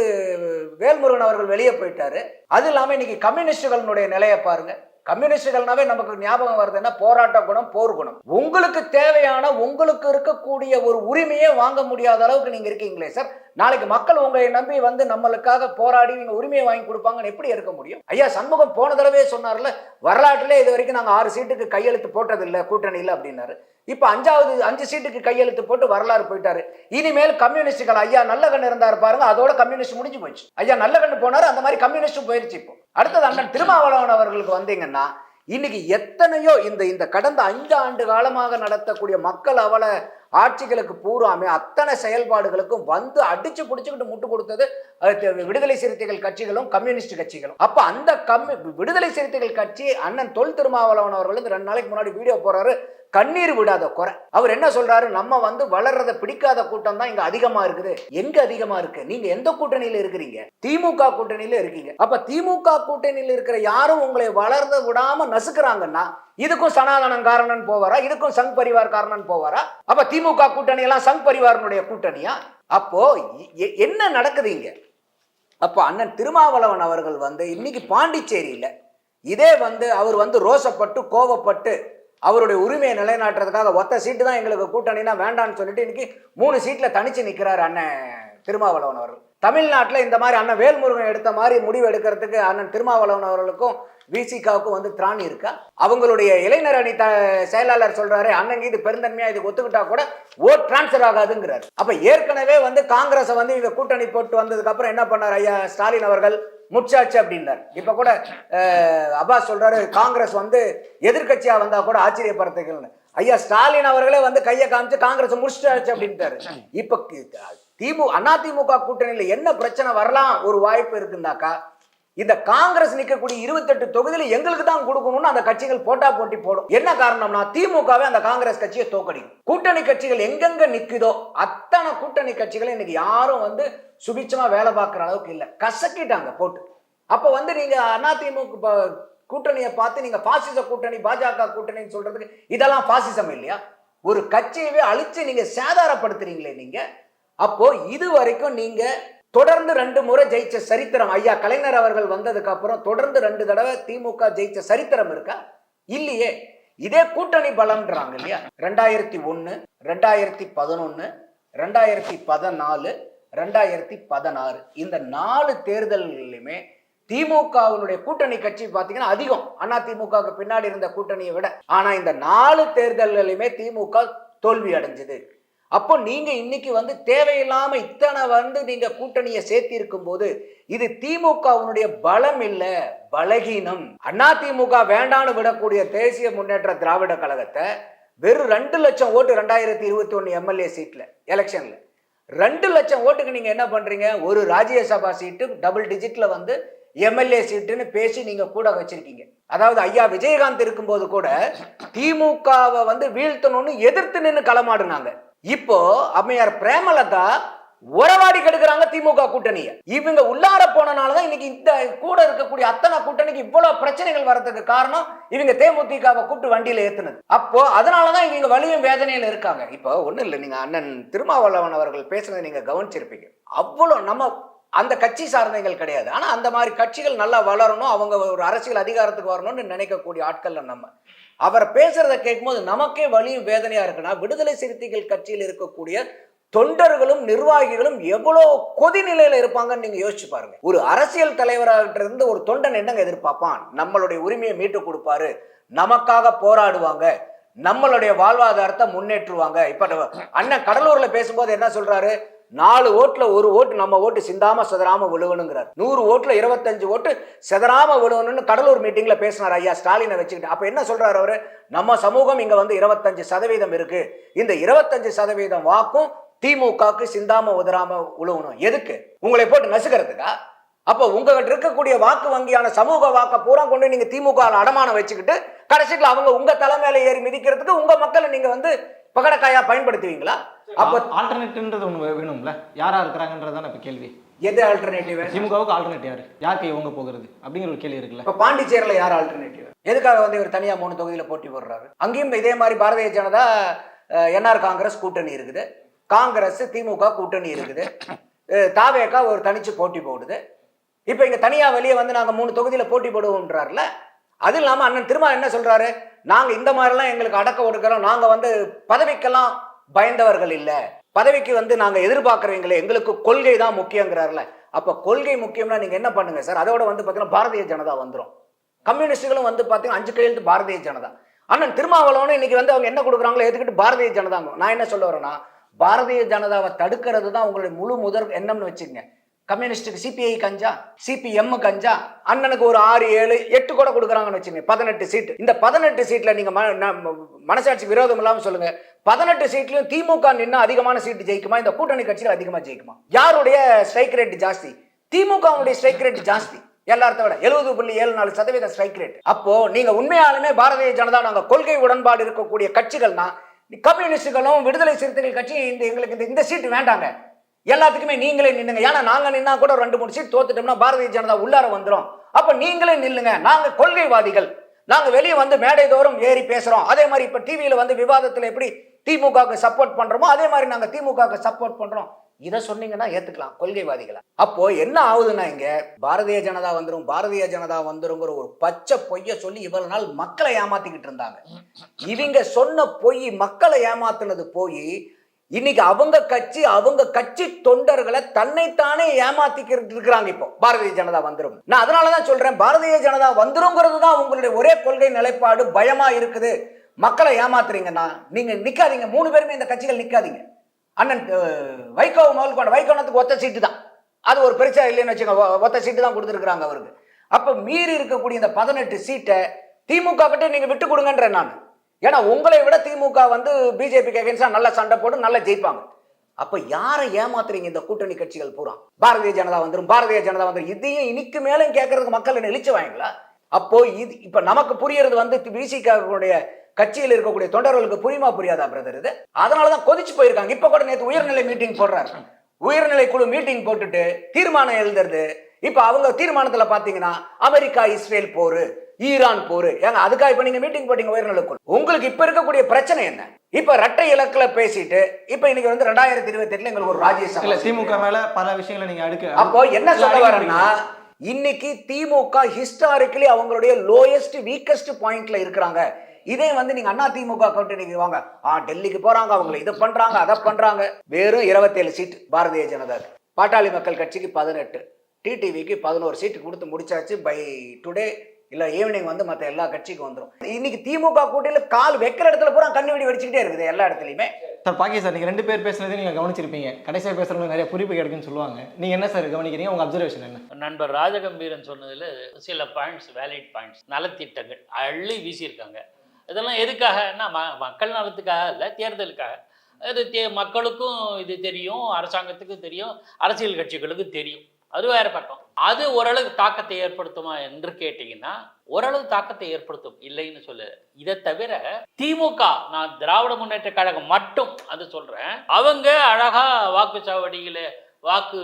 வேல்முருகன் அவர்கள் வெளியே போயிட்டாரு. அது இல்லாம இன்னைக்கு கம்யூனிஸ்டுகளுடைய நிலையை பாருங்க. கம்யூனிஸ்டுகள்னாவே நமக்கு ஞாபகம் வருதுன்னா போராட்ட குணம், போர் குணம். உங்களுக்கு தேவையான உங்களுக்கு இருக்கக்கூடிய ஒரு உரிமையே வாங்க முடியாத அளவுக்கு நீங்க இருக்கீங்களே சார். நாளைக்கு மக்கள் உங்களை நம்பி நம்மளுக்காக போராடி நீங்க உரிமையை வாங்கி கொடுப்பாங்கன்னு எப்படி இருக்க முடியும்? ஐயா சண்முகம் போன தடவை சொன்னார்ல, வரலாற்றிலே இது வரைக்கும் நாங்க 6 சீட்டுக்கு கையெழுத்து போட்டதில்லை கூட்டணியில் அப்படின்னாரு. இப்ப 5 சீட்டுக்கு கையெழுத்து போட்டு வரலாறு போயிட்டாரு. இனிமேல் கம்யூனிஸ்டுகள் ஐயா நல்லகண்ணு இருந்தாரு பாருங்க, அதோட கம்யூனிஸ்ட் முடிஞ்சு போச்சு. ஐயா நல்லகண்ணு போனாரு, அந்த மாதிரி கம்யூனிஸ்ட் போயிருச்சு. இப்போ அடுத்தது அண்ணன் திருமாவளவன் அவர்களுக்கு வந்தீங்கன்னா, இன்னைக்கு எத்தனையோ இந்த கடந்த 5 ஆண்டு காலமாக நடத்தக்கூடிய மக்கள் அவல ஆட்சிகளுக்கு பூராமே அத்தனை செயல்பாடுகளுக்கும் அடிச்சு பிடிச்சுக்கிட்டு முட்டு கொடுத்தது விடுதலை சிறுத்தைகள் கட்சிகளும் கம்யூனிஸ்ட் கட்சிகளும். அப்ப அந்த விடுதலை சிறுத்தைகள் கட்சி அண்ணன் தொல் திருமாவளவன் அவர்கள் 2 நாளைக்கு முன்னாடி வீடியோ போறாரு, கண்ணீர் விடாத குறை. அவர் என்ன சொல்றாரு? நம்ம வளர்றதை பிடிக்காத கூட்டம் தான் இங்க அதிகமா இருக்குது. எங்க அதிகமா இருக்கு? நீங்க எந்த கூட்டணியில இருக்கிறீங்க? திமுக கூட்டணியில இருக்கீங்க. அப்ப திமுக கூட்டணியில இருக்கிற யாரும் உங்களை வளர்ந்து விடாம நசுக்குறாங்கன்னா, இதுக்கும் சனாதனம் காரணம் போவாரா? இதுக்கும் சங் பரிவார் காரணம் போவாரா? அப்ப திமுக கூட்டணி எல்லாம் சங் பரிவாரனுடைய கூட்டணியா? அப்போ என்ன நடக்குது இங்க? அப்ப அண்ணன் திருமாவளவன் அவர்கள் இன்னைக்கு பாண்டிச்சேரியில இதே அவர் ரோசப்பட்டு கோவப்பட்டு அவருடைய உரிமையை நிலைநாட்டுறதுக்காக ஒத்த சீட்டு தான் எங்களுக்கு கூட்டணினா வேண்டான்னு சொல்லிட்டு இன்னைக்கு 3 சீட்ல தனிச்சு நிற்கிறார் அண்ணன் திருமாவளவன் அவர்கள். தமிழ்நாட்டில் இந்த மாதிரி அண்ணன் வேல்முருகன் எடுத்த மாதிரி முடிவு எடுக்கிறதுக்கு அண்ணன் திருமாவளவன் அவர்களுக்கும் விசிகாவுக்கும் திராணி இருக்கா? அவங்களுடைய இளைஞர் அணி செயலாளர் சொல்றாரு, அண்ணன் இது பெருந்தன்மையா இதுக்கு ஒத்துக்கிட்டா கூட ஓட் டிரான்ஸ்பர் ஆகாதுங்கிறார். அப்ப ஏற்கனவே காங்கிரஸ் இவங்க கூட்டணி போட்டு வந்ததுக்கு அப்புறம் என்ன பண்ணார் ஐயா ஸ்டாலின் அவர்கள்? முச்சாச்சு அப்படின்னார். இப்ப கூட அப்பாஸ் சொல்றாரு, காங்கிரஸ் எதிர்கட்சியா வந்தா கூட ஆச்சரியப்படுத்துகள். ஐயா ஸ்டாலின் அவர்களே கையை காமிச்சு காங்கிரஸ் முடிச்சிட்டாச்சு அப்படின்ட்டாரு. இப்ப அதிமுக கூட்டணியில என்ன பிரச்சனை வரலாம் ஒரு வாய்ப்பு இருக்குன்னாக்கா, இந்த காங்கிரஸ் நிற்கக்கூடிய 28 தொகுதியில எங்களுக்கு தான் கொடுக்கணும்னு அந்த கட்சிகள் போட்டி போடும். என்ன காரணம்னா, திமுகவே அந்த காங்கிரஸ் கட்சியை தோக்கடிக்கும். கூட்டணி கட்சிகள் எங்கெங்க நிக்குதோ அத்தனை கூட்டணி கட்சிகளை இன்னைக்கு யாரும் சுபிச்சமா வேலை பார்க்குற அளவுக்கு இல்லை, கசக்கிட்டாங்க போட்டு. அப்ப நீங்க அதிமுக கூட்டணியை பார்த்து நீங்க பாசிச கூட்டணி, பாஜக கூட்டணின்னு சொல்றதுக்கு இதெல்லாம் பாசிசம் இல்லையா? ஒரு கட்சியவே அழிச்சு நீங்க சேதாரப்படுத்துறீங்களே நீங்க. அப்போ இது வரைக்கும் நீங்க தொடர்ந்து 2 முறை ஜெயிச்ச சரித்திரம் ஐயா கலைஞர் அவர்கள் வந்ததுக்கு அப்புறம் தொடர்ந்து 2 தடவை திமுக ஜெயிச்ச சரித்திரம் இருக்கா? இல்லையே. இதே கூட்டணி பலம்ன்றாங்க இல்லையா? 2001, 2011, 2014, 2016 இந்த 4 தேர்தல்களுமே திமுகவினுடைய கூட்டணி கட்சி பார்த்தீங்கன்னா அதிகம் அதிமுக பின்னாடி இருந்த கூட்டணியை விட. ஆனா இந்த 4 தேர்தல்களுமே திமுக தோல்வி அடைஞ்சது. அப்போ நீங்க இன்னைக்கு தேவையில்லாம இத்தனை நீங்க கூட்டணியை சேர்த்தி இருக்கும் போது இது திமுகவினுடைய பலம் இல்ல, பலகீனம். அதிமுக வேண்டான்னு விடக்கூடிய தேசிய முன்னேற்ற திராவிட கழகத்தை வெறும் 2 லட்சம் ஓட்டு 2021 எம்எல்ஏ சீட்ல எலெக்ஷன்ல 2 லட்சம் ஓட்டுக்கு நீங்க என்ன பண்றீங்க? ஒரு ராஜ்யசபா சீட்டு டபுள் டிஜிட்ல எம்எல்ஏ சீட்டுன்னு பேசி நீங்க கூட வச்சிருக்கீங்க. அதாவது ஐயா விஜயகாந்த் இருக்கும்போது கூட திமுகவை வீழ்த்தணும்னு எதிர்த்து நின்று களமாடுனாங்க. இப்போ அம்மையார் பிரேமலதா உறவாடி கெடுக்கிறாங்க திமுக கூட்டணிய. இவங்க உள்ளார போனனாலதான் இன்னைக்கு இந்த கூட இருக்கக்கூடிய அத்தனை கூட்டணிக்கு இவ்வளவு பிரச்சனைகள் வர்றதுக்கு காரணம் இவங்க தேமுதிகவை கூப்பிட்டு வண்டியில ஏத்துனது. அப்போ அதனாலதான் இவங்க வலியும் வேதனையில இருக்காங்க. இப்போ ஒண்ணும் இல்லை, நீங்க அண்ணன் திருமாவளவன் அவர்கள் பேசுனதை நீங்க கவனிச்சிருப்பீங்க. அவ்வளவு நம்ம அந்த கட்சி சார்ந்தவர்கள் கிடையாது. ஆனா அந்த மாதிரி கட்சிகள் நல்லா வளரணும், அவங்க ஒரு அரசியல் அதிகாரத்துக்கு வரணும்னு நினைக்கக்கூடிய ஆட்கள் நம்ம. அவர் பேசுறதை கேட்கும்போது நமக்கே வலியும் வேதனையா இருக்குன்னா, விடுதலை சிறுத்தைகள் கட்சியில் இருக்கக்கூடிய தொண்டர்களும் நிர்வாகிகளும் எவ்வளவு கொதிநிலையில இருப்பாங்கன்னு நீங்க யோசிச்சு பாருங்க. ஒரு அரசியல் தலைவராக இருந்து ஒரு தொண்டன் என்னங்க எதிர்பார்ப்பான்? நம்மளுடைய உரிமையை மீட்டு கொடுப்பாரு, நமக்காக போராடுவாங்க, நம்மளுடைய வாழ்வாதாரத்தை முன்னேற்றுவாங்க. இப்ப அண்ணன் கடலூர்ல பேசும்போது என்ன சொல்றாரு? 4 ஓட்டுல 1 ஓட்டு நம்ம ஓட்டு சிந்தாம சிதறாம விழுவணுங்கிறார். 100 ஓட்டுல 25 ஓட்டு சிதறாம விழுவணும்னு கடலூர் மீட்டிங்ல பேசினார் ஐயா ஸ்டாலினை வச்சுக்கிட்டு. அப்ப என்ன சொல்றாரு அவரு? நம்ம சமூகம் இங்க வந்து 25% இருக்கு, இந்த 25% வாக்கும் திமுகவுக்கு சிந்தாம உதறாம விழுவணும். எதுக்கு? உங்களை போட்டு நசுக்கிறதுக்கா? அப்ப உங்ககிட்ட இருக்கக்கூடிய வாக்கு வங்கியான சமூக வாக்க பூரா கொண்டு நீங்க திமுக அடமானம் வச்சுக்கிட்டு கடைசியில் அவங்க உங்க தலைமையில ஏறி மிதிக்கிறதுக்கு உங்க மக்களை நீங்க வந்து பகடக்காயா பயன்படுத்துவீங்களா? அப்ப ஆல்டர்னேட்டிவ்ன்றது ஒன்று வேணும்ல, யாரா இருக்கிறாங்கன்றதான இப்ப கேள்வி. எது ஆல்டர்னேட்டிவ்? திமுகவுக்கு ஆல்டர்னேட்டிவ் யாரு, யாருக்கு இவங்க போகிறது அப்படிங்கிற ஒரு கேள்வி இருக்குல்ல. இப்ப பாண்டிச்சேரியில யார் ஆல்டர்னேட்டிவ்? எதுக்காக வந்து இவர் தனியா 3 தொகுதியில போட்டி போடுறாரு? அங்கேயும் இதே மாதிரி பாரதிய ஜனதா என்ஆர் காங்கிரஸ் கூட்டணி இருக்குது, காங்கிரஸ் திமுக கூட்டணி இருக்குது, தாவேகா ஒரு தனிச்சு போட்டி போடுது. இப்ப இங்க தனியா வெளியே வந்து நாங்க 3 தொகுதியில போட்டி போடுவோம்ன்றாருல. அது இல்லாம அண்ணன் திரும்ப என்ன சொல்றாரு? நாங்க இந்த மாதிரிலாம் எங்களுக்கு அடக்க ஒடுக்கிறோம், நாங்க வந்து பதவிக்கெல்லாம் பயந்தவர்கள் இல்ல, பதவிக்கு வந்து நாங்க எதிர்பார்க்கறவங்களே, எங்களுக்கு கொள்கை தான் முக்கியங்கிறாருல. அப்ப கொள்கை முக்கியம்னா நீங்க என்ன பண்ணுங்க சார், அதோட வந்து பாத்தீங்கன்னா பாரதிய ஜனதா வந்துடும், கம்யூனிஸ்டுகளும் வந்து பாத்தீங்கன்னா 5 கையெழுத்து பாரதிய ஜனதா. அண்ணன் திருமாவளவனும் இன்னைக்கு வந்து அவங்க என்ன கொடுக்குறாங்களோ ஏத்துக்கிட்டு பாரதிய ஜனதாங்க. நான் என்ன சொல்ல வரேன்னா, பாரதிய ஜனதாவை தடுக்கிறது தான் உங்களுடைய முழு முதல் எண்ணம்னு வச்சுக்கங்க. கம்யூனிஸ்டுக்கு சிபிஐ கஞ்சா, சிபிஎம் கஞ்சா, அண்ணனுக்கு ஒரு 6, 7, 8 கூட கொடுக்குறாங்கன்னு வச்சுங்க, 18 சீட். இந்த 18 சீட்ல நீங்க மனசாட்சி விரோதம் இல்லாம சொல்லுங்க, 18 சீட்லயும் திமுக நின்னா அதிகமான சீட் ஜெயிக்குமா, இந்த கூட்டணி கட்சிகள் அதிகமா ஜெயிக்குமா? யாருடைய ஸ்ட்ரைக் ரேட் ஜாஸ்தி? திமுகவுடைய ஸ்ட்ரைக் ரேட் ஜாஸ்தி எல்லார்த்த விட, 70.74% ஸ்ட்ரைக் ரேட். அப்போ நீங்க உண்மையாலுமே பாரதிய ஜனதா நாங்க கொள்கை உடன்பாடு இருக்கக்கூடிய கட்சிகள்னா, கம்யூனிஸ்டுகளும் விடுதலை சிறுத்தைகள் கட்சி எங்களுக்கு இந்த சீட் வேண்டாங்க, எல்லாத்துக்குமே நீங்களே நின்னுங்க. ஏன்னா நாங்க நின்னா கூட 2-3 சீட் தோத்துட்டோம்னா பாரதிய ஜனதா உள்ளார வந்துடும். அப்ப நீங்களே நில்லுங்க, நாங்க கொள்கைவாதிகள், நாங்க வெளியே வந்து மேடை தோறும் ஏறி பேசுறோம். அதே மாதிரி இப்ப டிவியில வந்து விவாதத்துல எப்படி திமுகவுக்கு சப்போர்ட் பண்றோமோ அதே மாதிரி நாங்க திமுகவுக்கு சப்போர்ட் பண்றோம். இதை சொன்னீங்கன்னா ஏத்துக்கலாம் கொள்கைவாதிகளை. அப்போ என்ன ஆகுதுன்னா, இங்க பாரதிய ஜனதா வந்துரும், பாரதிய ஜனதா வந்துருங்கிற ஒரு பச்சை பொய்ய சொல்லி இவ்வளவு நாள் மக்களை ஏமாத்திக்கிட்டு இருந்தாங்க. இவங்க சொன்ன பொய் மக்களை ஏமாத்துனது போய் இன்னைக்கு அவங்க கட்சி தொண்டர்களை தன்னைத்தானே ஏமாத்திக்கிட்டு இருக்கிறாங்க. இப்போ பாரதிய ஜனதா வந்துரும். நான் அதனாலதான் சொல்றேன், பாரதிய ஜனதா வந்துருங்கிறது தான் உங்களுடைய ஒரே கொள்கை நிலைப்பாடு. பயமா இருக்குது, மக்களை ஏமாத்துறீங்கன்னா நீங்க நிக்காதீங்க, 3 பேருமே இந்த கட்சிகள் நிக்காதீங்க. அண்ணன் வைகோ முதல் கொண்ட வைகோனத்துக்கு ஒத்த சீட்டு தான், அது ஒரு பெருசா இல்லைன்னு வச்சுக்கோங்க, ஒத்த சீட்டு தான் கொடுத்துருக்காங்க அவருக்கு. அப்ப மீறி இருக்கக்கூடிய இந்த 18 சீட்டை திமுக கிட்ட நீங்க விட்டு கொடுங்கன்ற நான். ஏன்னா உங்களை விட திமுக வந்து பிஜேபிக்கு அகைன்ஸ்டா நல்ல சண்டை போட்டு நல்லா ஜெயிப்பாங்க. அப்ப யாரை ஏமாத்துறீங்க இந்த கூட்டணி கட்சிகள் பூரா? பாரதிய ஜனதா வந்துரும், பாரதிய ஜனதா வந்துரும், இதையும் இனிக்கு மேலும் கேட்கறதுக்கு மக்கள் என்ன இழிச்சு வாங்களா? அப்போ இது இப்ப நமக்கு புரியறது வந்து பிசிகாவுடைய கட்சியில் இருக்கக்கூடிய தொண்டர்களுக்கு புரியுமா புரியாதா பிரதர்? இது அதனாலதான் கொதிச்சு போயிருக்காங்க. இப்ப கூட நேற்று உயர்நிலை மீட்டிங் போடுறாரு, உயர்நிலை குழு மீட்டிங் போட்டுட்டு தீர்மானம் எழுதுறது. இப்ப அவங்க தீர்மானத்துல பாத்தீங்கன்னா அமெரிக்கா இஸ்ரேல் போரு, ஈரான் போரு. ஏங்க அதுக்காக இப்ப நீங்க மீட்டிங் போட்டீங்க உயர்நிலை குழு? உங்களுக்கு இப்ப இருக்கக்கூடிய பிரச்சனை என்ன? இப்ப இரட்டை இலக்குல பேசிட்டு இப்ப இன்னைக்கு வந்து 2028 எங்களுக்கு ஒரு ராஜ்யசபா திமுக மேல பல விஷயங்களை நீங்க அடுக்க. அப்போ என்ன சொல்ல வரேன்னா, இன்னைக்கு திமுக ஹிஸ்டாரிக்கலி அவங்களுடைய லோயஸ்ட் வீக்கஸ்ட் பாயிண்ட்ல இருக்கிறாங்க. இதே வந்து நீங்க அண்ணா திமுக கூட்டணிக்கு வாங்க, டெல்லிக்கு போறாங்க, அவங்க இதை பண்றாங்க அதை பண்றாங்க. வெறும் 27 சீட் பாரதிய ஜனதா, பாட்டாளி மக்கள் கட்சிக்கு 18, டிடிவிக்கு 11 சீட்டு கொடுத்து முடிச்சாச்சு. பை டுடே இல்ல ஈவினிங் வந்து மற்ற எல்லா கட்சிக்கும் வந்துடும். இன்னைக்கு திமுக கூட்டணியில கால் வைக்கிற இடத்துல பூரா கண்ணு வெடி வெடிச்சுக்கிட்டே இருக்குது எல்லா இடத்துலயுமே. சார் பாக்கி சார், நீங்க 2 பேர் பேசுனதே நீங்க கவனிச்சிருப்பீங்க, கடைசியாக பேசுறவங்க நிறைய குறிப்பு கிடைக்குன்னு சொல்லுவாங்க. நீங்க என்ன சார் கவனிக்கிறீங்க, உங்க அப்சர்வேஷன் என்ன? நண்பர் ராஜகம்பீரன் சொன்னதுல சில பாயிண்ட்ஸ், வேலிட் பாயிண்ட்ஸ், நலத்திட்டங்கள் அள்ளி வீசியிருக்காங்க. இதெல்லாம் எதுக்காகன்னா மக்கள் நலத்துக்காக இல்லை, தேர்தலுக்காக. அது மக்களுக்கும் இது தெரியும், அரசாங்கத்துக்கும் தெரியும், அரசியல் கட்சிகளுக்கும் தெரியும். அது வேற பக்கம். அது ஓரளவு தாக்கத்தை ஏற்படுத்துமா என்று கேட்டீங்கன்னா ஓரளவு தாக்கத்தை ஏற்படுத்தும், இல்லைன்னு சொல்ல. இதை தவிர திமுக, நான் திராவிட முன்னேற்ற கழகம் மட்டும் அது சொல்றேன், அவங்க அழகா வாக்குச்சாவடியில வாக்கு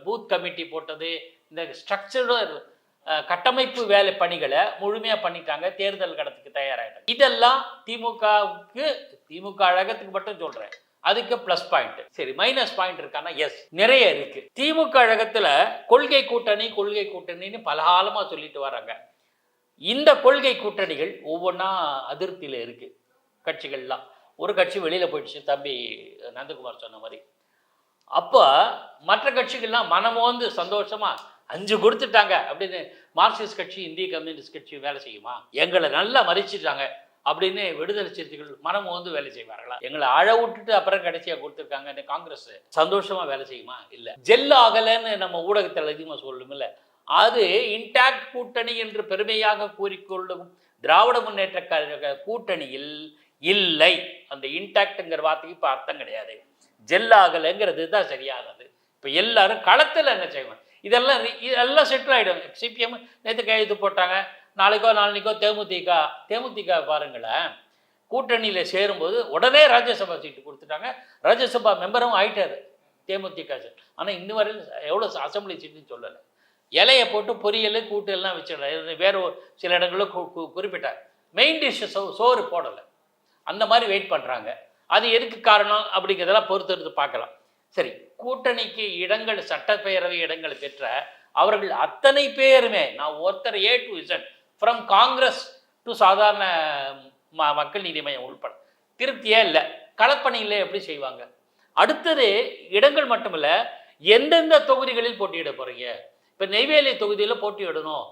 பூத் கமிட்டி போட்டது, இந்த ஸ்ட்ரக்சரல் கட்டமைப்பு வேலை பணிகளை முழுமையா பண்ணிட்டாங்க, தேர்தல் கடத்துக்கு தயாராகிட்டாங்க. இதெல்லாம் திமுகவுக்கு, திமுக அழகத்துக்கு மட்டும் சொல்றேன், அதுக்கு பிளஸ் பாயிண்ட். சரி, மைனஸ் பாயிண்ட் இருக்கானா? எஸ், நிறைய இருக்கு. திமுக அழகத்துல கொள்கை கூட்டணின்னு பல காலமா சொல்லிட்டு வராங்க. இந்த கொள்கை கூட்டணிகள் ஒவ்வொன்றா அதிருப்தியில இருக்கு கட்சிகள்லாம். ஒரு கட்சி வெளியில போயிடுச்சு, தம்பி நந்தகுமார் சொன்ன மாதிரி. அப்போ மற்ற கட்சிகள்லாம் மனமோந்து சந்தோஷமா 5 கொடுத்துட்டாங்க அப்படின்னு மார்க்சிஸ்ட் கட்சி, இந்திய கம்யூனிஸ்ட் கட்சி வேலை செய்யுமா? எங்களை நல்லா மதிச்சுட்டாங்க அப்படின்னு விடுதலை சிறுத்தைகள் மனம் வந்து வேலை செய்வார்களா? எங்களை அழ விட்டுட்டு அப்புறம் கடைசியாக கொடுத்துருக்காங்க காங்கிரஸ் சந்தோஷமா வேலை செய்யுமா? இல்லை. ஜெல் ஆகலைன்னு நம்ம ஊடகத்தில் அதிகமாக சொல்லுமில்ல, அது இன்டாக்ட் கூட்டணி என்று பெருமையாக கூறிக்கொள்ளும் திராவிட முன்னேற்ற கழக கூட்டணியில் இல்லை. அந்த இன்டாக்ட்ங்கிற வார்த்தைக்கு இப்போ அர்த்தம் கிடையாது. ஜெல் ஆகலைங்கிறது தான் சரியானது. இப்போ எல்லாரும் களத்தில் என்ன செய்வாங்க, இதெல்லாம் செட்டில் ஆகிடும். சிபிஎம் நேற்று கையெழுத்து போட்டாங்க, நாளைக்கோ தேமுதிக பாருங்களேன், கூட்டணியில் சேரும்போது உடனே ராஜ்யசபா சீட்டு கொடுத்துட்டாங்க. ராஜ்யசபா மெம்பரும் ஆயிட்டாரு தேமுதிக. ஆனால் இன்னும் வரையில் எவ்வளோ அசம்பிளி சீட்டுன்னு சொல்லலை. இலையை போட்டு பொரியல் கூட்டு எல்லாம் வச்சிடல. வேறு சில இடங்களும் குறிப்பிட்டார். மெயின் டிஷ் சோறு போடலை. அந்த மாதிரி வெயிட் பண்ணுறாங்க. அது எதுக்கு காரணம் அப்படிங்கிறதெல்லாம் பொறுத்து பார்க்கலாம். சரி, கூட்டணிக்கு இடங்கள், சட்டப்பேரவை இடங்கள் பெற்ற அவர்கள் அத்தனை பேருமே, நான் ஒருத்தர் A to Z from Congress to சாதாரண மக்கள் நீதி மையம் உள்பட திருப்தியே இல்லை. களப்பணியில் எப்படி செய்வாங்க? அடுத்தது இடங்கள் மட்டுமில்லை, எந்தெந்த தொகுதிகளில் போட்டியிட போகிறீங்க. இப்போ நெய்வேலி தொகுதியில் போட்டியிடணும்,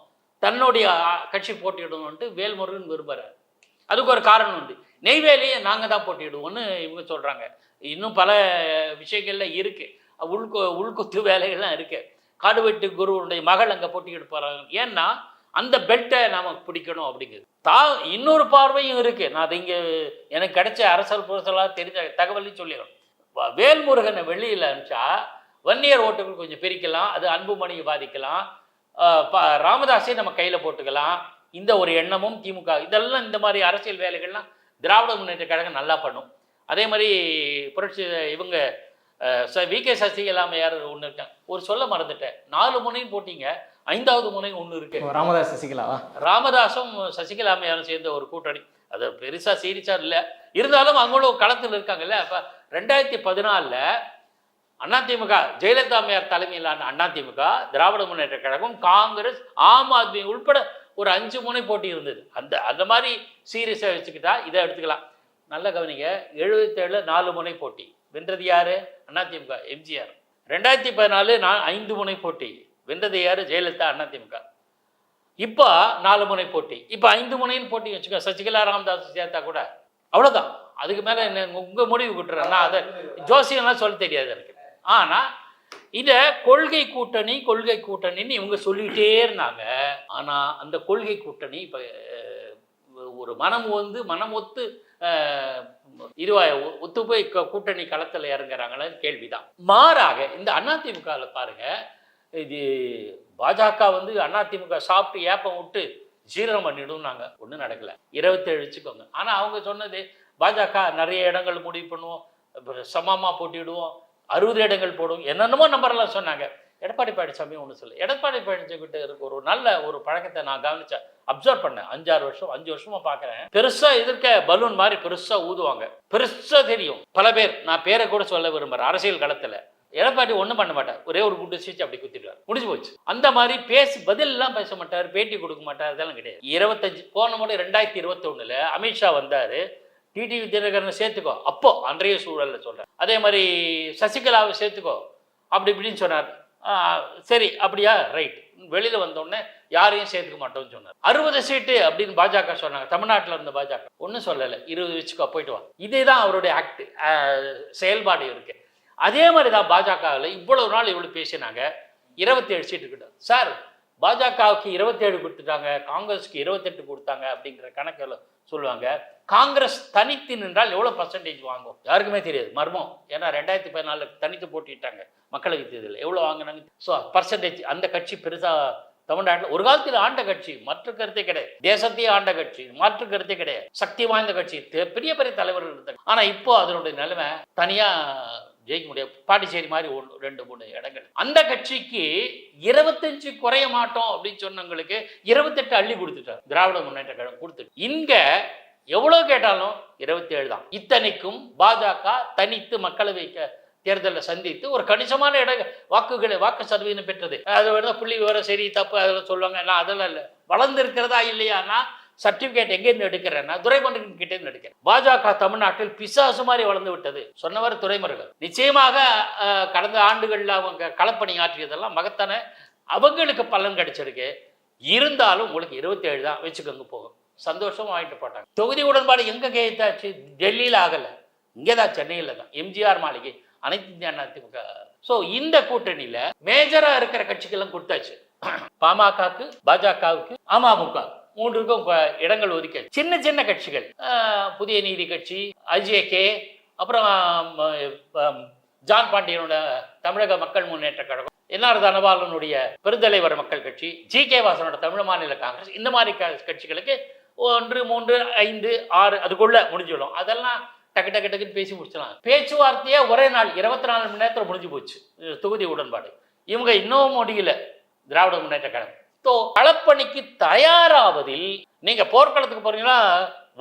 தன்னுடைய கட்சி போட்டியிடணும்ன்ட்டு வேல்முருகன் விரும்புகிறார். அதுக்கு ஒரு காரணம் உண்டு. நெய்வேலியை நாங்கள் தான் போட்டியிடுவோம்னு இவங்க சொல்கிறாங்க. இன்னும் பல விஷயங்கள்ல இருக்குது, உள்குத்து வேலைகள்லாம் இருக்குது. காடுவெட்டு குருவுடைய மகள் அங்கே போட்டியிட போகிறாங்க. ஏன்னா அந்த பெல்ட்டை நாம் பிடிக்கணும் அப்படிங்கிறது. இன்னொரு பார்வையும் இருக்குது. நான் அதை இங்கே எனக்கு கிடைச்ச அரசல் புரசலாக தெரிஞ்ச தகவலையும் சொல்லிடுறோம். வேல்முருகனை வெளியில் அனுப்பிச்சா வன்னியர் ஓட்டுகள் கொஞ்சம் பிரிக்கலாம், அது அன்புமணியை பாதிக்கலாம், ராமதாஸை நம்ம கையில் போட்டுக்கலாம். இந்த ஒரு எண்ணமும் திமுக, இதெல்லாம் இந்த மாதிரி அரசியல் வேலைகள்லாம் திராவிட முன்னேற்ற கழகம் நல்லா பண்ணும். அதே மாதிரி புரட்சி இவங்க வி.கே. சசிகலாமையார் ஒன்று இருக்காங்க. ஒரு சொல்ல மறந்துட்டேன், 4 முனையும் போட்டிங்க, 5வது முனை ஒன்று இருக்கு. ராமதாஸ் சசிகலாவா? ராமதாஸும் சசிகலாமையாரும் சேர்ந்த ஒரு கூட்டணி. அது பெருசாக சீரியஸாக இல்லை, இருந்தாலும் அவங்களும் களத்தில் இருக்காங்கல்ல. அப்போ 2014 அதிமுக ஜெயலலிதா அம்மையார் தலைமையிலான அதிமுக, திராவிட முன்னேற்ற கழகம், காங்கிரஸ், ஆம் ஆத்மி உள்பட ஒரு 5 முனை போட்டி இருந்தது. அந்த மாதிரி சீரியஸாக வச்சுக்கிட்டா இதை எடுத்துக்கலாம். நல்ல கவனிங்க, 77 4 முனை போட்டி, வென்றது யாரு? அதிமுக, எம்ஜிஆர். 2014 5 முனை போட்டி, வென்றது யாரு? ஜெயலலிதா, அதிமுக. இப்போ 4 முனை போட்டி, இப்போ 5 முனைன்னு போட்டி வச்சுக்கோ. சசிகலா ராமதாஸ் சேர்த்தா கூட அவ்வளோதான். அதுக்கு மேலே என்ன உங்கள் முடிவு விட்டுறேன். நான் அதை ஜோசியம்லாம் சொல்ல தெரியாது எனக்கு. ஆனால் இதை கொள்கை கூட்டணின்னு இவங்க சொல்லிகிட்டே இருந்தாங்க. ஆனால் அந்த கொள்கை கூட்டணி இப்போ ஒரு மனம் ஒத்து ஒத்து போய் கூட்டணி களத்தில் இறங்குறாங்கன்னு கேள்விதான். மாறாக இந்த அதிமுகவில் பாருங்க, இது பாஜக வந்து அதிமுக சாப்பிட்டு ஏப்பம் விட்டு ஜீரணம் பண்ணிடும்னாங்க. ஒன்றும் நடக்கலை. 27 வச்சுக்கோங்க. ஆனால் அவங்க சொன்னது பாஜக நிறைய இடங்கள் முடிவு பண்ணுவோம், சமமாக போட்டிவிடுவோம், 60 இடங்கள் போடும், என்னென்னமோ நம்பர்லாம் சொன்னாங்க. எடப்பாடி பழனிசாமி ஒன்று சொல்லு. எடப்பாடி பழனிசாமிகிட்ட இருக்க ஒரு நல்ல ஒரு பழக்கத்தை நான் கவனிச்சேன், அப்சர்வ் பண்ணேன். 5 வருஷமா பார்க்குறேன். பெருசாக எதிர்க்க பலூன் மாதிரி பெருசாக ஊதுவாங்க, பெருசாக தெரியும். பல பேர், நான் பேரை கூட சொல்ல விரும்புகிறேன், அரசியல் களத்தில் எடப்பாடி ஒன்றும் பண்ண மாட்டார், ஒரே ஒரு குண்டு ஸ்வீச் அப்படி குத்திடுவார், முடிஞ்சு போச்சு. அந்த மாதிரி பதிலெல்லாம் பேச மாட்டார், பேட்டி கொடுக்க மாட்டார், அதெல்லாம் கிடையாது. 25 போன முறை 2021 அமித்ஷா வந்தார், டிடிவி தினகரனை சேர்த்துக்கோ, அப்போ அன்றைய சூழலில் சொல்கிறேன். அதே மாதிரி சசிகலாவை சேர்த்துக்கோ அப்படி இப்படின்னு சொன்னார். சரி அப்படியா, ரைட். வெளியில் வந்தோடனே யாரையும் சேர்த்துக்க மாட்டோம்னு சொன்னார். 60 சீட்டு அப்படின்னு பாஜக சொன்னாங்க. தமிழ்நாட்டில் இருந்த பாஜக ஒன்றும் சொல்லலை, 20 வச்சுக்கோ, போயிட்டு வா. இதே தான் அவருடைய செயல்பாடு இருக்கு. அதே மாதிரி தான் பாஜகவில் இவ்வளவு நாள் இவ்வளோ பேசினாங்க. 27 சீட்டு கிட்ட சார், பாஜகவுக்கு 27 கொடுத்துட்டாங்க, காங்கிரஸுக்கு 28 கொடுத்தாங்க அப்படிங்கிற கணக்கில் சொல்லுவாங்க. காங்கிரஸ் தனித்து நின்றால் எவ்வளோ பர்சன்டேஜ் வாங்கும் யாருக்குமே தெரியாது, மர்மம். ஏன்னா 2014 தனித்து போட்டிட்டாங்க, மக்களவை தேர்தலில் எவ்வளோ வாங்கினாங்க. ஸோ பர்சன்டேஜ் அந்த கட்சி பெருசாக தமிழ்நாட்டில் ஒரு காலத்தில் ஆண்ட கட்சி, மாற்று கருத்தே கிடையாது. தேசத்தையே ஆண்ட கட்சி, மாற்று கருத்தே கிடையாது. சக்தி வாய்ந்த கட்சி, பெரிய பெரிய தலைவர்கள் இருந்தாங்க. ஆனால் இப்போ அதனுடைய நிலைமை தனியாக ஜெயிக்க முடியாது. பாண்டிச்சேரி மாதிரி 1-2-3 இடங்கள். அந்த கட்சிக்கு 25 குறைய மாட்டோம் அப்படின்னு சொன்னவங்களுக்கு 28 அள்ளி கொடுத்துட்டார் திராவிட முன்னேற்ற கழகம் கொடுத்துட்டு. இங்க எவ்வளோ கேட்டாலும் 27 தான். இத்தனைக்கும் பாஜக தனித்து மக்களவை தேர்தலில் சந்தித்து ஒரு கணிசமான வாக்கு சதவீதம் பெற்றது. அதை விட புள்ளி விவரம் சரி தப்பு அதெல்லாம் சொல்லுவாங்க. நான் அதெல்லாம் இல்லை, வளர்ந்து இருக்கிறதா இல்லையானா சர்டிஃபிகேட் எங்கேருந்து எடுக்கிறேன்னா துரைமுருகன் கிட்டேருந்து எடுக்கிறேன். பாஜக தமிழ்நாட்டில் பிசாசு மாதிரி வளர்ந்து விட்டது சொன்னவர் துரைமுருகன். நிச்சயமாக கடந்த ஆண்டுகளில் அவங்க களப்பணி ஆற்றியதெல்லாம் மகத்தான அவங்களுக்கு பலன் கிடைச்சிருக்கு. இருந்தாலும் உங்களுக்கு 27 தான் வச்சுக்கோங்க போகும். சந்தோஷமா வாங்கிட்டு போட்டாங்க. தொகுதி உடன்பாடு எங்க கையெழுத்தாச்சு? டெல்லியில் ஆகலை, இங்கே தான், சென்னையில் தான், எம்ஜிஆர் மாளிகை, அனைத்து இந்திய அண்ணா திமுக. ஸோ இந்த கூட்டணியில் மேஜரா இருக்கிற கட்சிக்கெல்லாம் கொடுத்தாச்சு. பாமகவுக்கு, பாஜகவுக்கு, அமமுக மூன்றுக்கும் இடங்கள் ஒதுக்கி. சின்ன சின்ன கட்சிகள், புதிய நீதி கட்சி, ஐஜேகே, அப்புறம் ஜான் பாண்டியனோட தமிழக மக்கள் முன்னேற்ற கழகம், என்ஆர் தனபாலனுடைய பெருந்தலைவர் மக்கள் கட்சி, ஜி.கே. வாசனோட தமிழ் மாநில காங்கிரஸ், இந்த மாதிரி கட்சிகளுக்கு 1, 3, 5, 6 அதுக்குள்ள முடிஞ்சிடும். அதெல்லாம் டக்கு டக்கு டக்குன்னு பேசி முடிச்சிடலாம். பேச்சுவார்த்தையே ஒரே நாள் 24 மணி நேரத்தில் முடிஞ்சு போச்சு தொகுதி உடன்பாடு. இவங்க இன்னும் முடியல, திராவிட முன்னேற்ற கழகம். ஸோ களப்பணிக்கு தயாராவதில் நீங்க போர்க்களத்துக்கு போறீங்கன்னா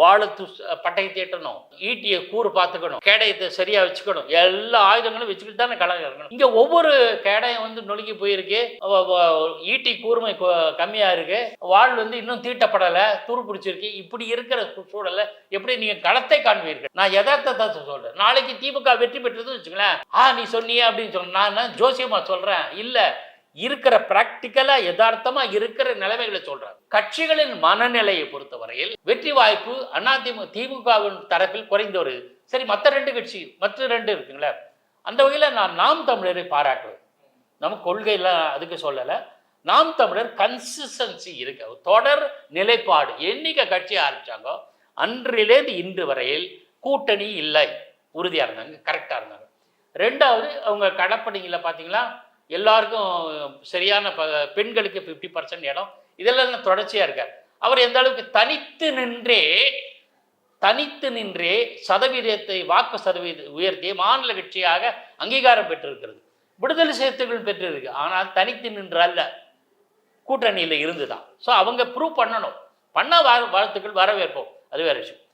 வாழத்து பட்டையை தேட்டணும், ஈட்டியை கூறு பார்த்துக்கணும், கேடயத்தை சரியா வச்சுக்கணும், எல்லா ஆயுதங்களும் வச்சுக்கிட்டு தானே களம் இறங்கணும். இங்க ஒவ்வொரு கேடயம் வந்து நொறுங்கி போயிருக்கு, ஈட்டி கூர்மை கம்மியா இருக்கு, வாழ் வந்து இன்னும் தீட்டப்படலை, துரு பிடிச்சிருக்கு. இப்படி இருக்கிற சூழல்ல எப்படி நீங்க களத்தை காண்பீர்கள்? நான் யதார்த்தத்தை சொல்றேன். நாளைக்கு திமுக வெற்றி பெற்றதுன்னு வச்சுங்களேன், நீ சொன்னியே அப்படின்னு சொன்ன, நான் ஜோசியமா சொல்றேன் இல்ல, இருக்கிற பிராக்டிக்கலா யதார்த்தமா இருக்கிற நிலைமைகளை சொல்றாங்க. கட்சிகளின் மனநிலையை பொறுத்தவரையில் வெற்றி வாய்ப்பு திமுகவின் தரப்பில் குறைந்து வருது. சரி, மற்ற 2 கட்சி, மற்ற 2 இருக்குங்களே, அந்த வகையில நான் நாம் தமிழரை பாராட்டுவேன். நம்ம கொள்கையெல்லாம் அதுக்கு சொல்லலை. நாம் தமிழர் கன்சிஸ்டன்சி இருக்கு, தொடர் நிலைப்பாடு. என்னைக்கு கட்சி ஆரம்பிச்சாங்க அன்றிலேருந்து இன்று வரையில் கூட்டணி இல்லை, உறுதியா இருந்தாங்க, கரெக்டா இருந்தாங்க. 2வது அவங்க கடப்பணியில் பார்த்தீங்களா, எல்லாருக்கும் சரியான பெண்களுக்கு 50% இடம், இதெல்லாம் தொடர்ச்சியா இருக்கார். அவர் எந்த அளவுக்கு தனித்து நின்றே சதவீதத்தை, வாக்கு சதவீத உயர்த்தி மாநில கட்சியாக அங்கீகாரம் பெற்றிருக்கிறது, விடுதலை சிறுத்தைகள் பெற்றிருக்கு. ஆனால் தனித்து நின்று அல்ல, கூட்டணியில் இருந்துதான். ஸோ அவங்க ப்ரூவ் பண்ணணும், வாழ்த்துக்கள், வரவேற்போம், அது வேற விஷயம்.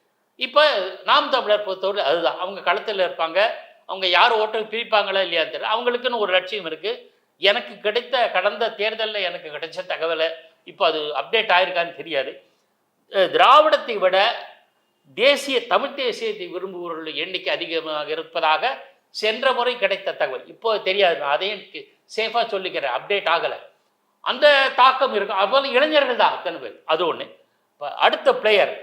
இப்போ நாம் தமிழர் பொறுத்தவரை அதுதான், அவங்க களத்தில் இருப்பாங்க, அவங்க யார் ஓட்டை பிரிப்பாங்களா இல்லையா தெரியல, அவங்களுக்குன்னு ஒரு லட்சியம் இருக்குது. எனக்கு கிடைத்த கடந்த தேர்தலில் எனக்கு கிடைச்ச தகவலை இப்போ அது அப்டேட் ஆயிருக்கான்னு தெரியாது, திராவிடத்தை விட தமிழ் தேசியத்தை விரும்புபவர்கள் எண்ணிக்கை அதிகமாக இருப்பதாக சென்ற முறை கிடைத்த தகவல். இப்போ தெரியாது, நான் அதையும் சேஃபாக சொல்லிக்கிறேன், அப்டேட் ஆகலை. அந்த தாக்கம் இருக்கும். அப்போது இளைஞர்கள் தான் அத்தனை பேர், அது ஒன்று. இப்போ அடுத்த பிளேயர்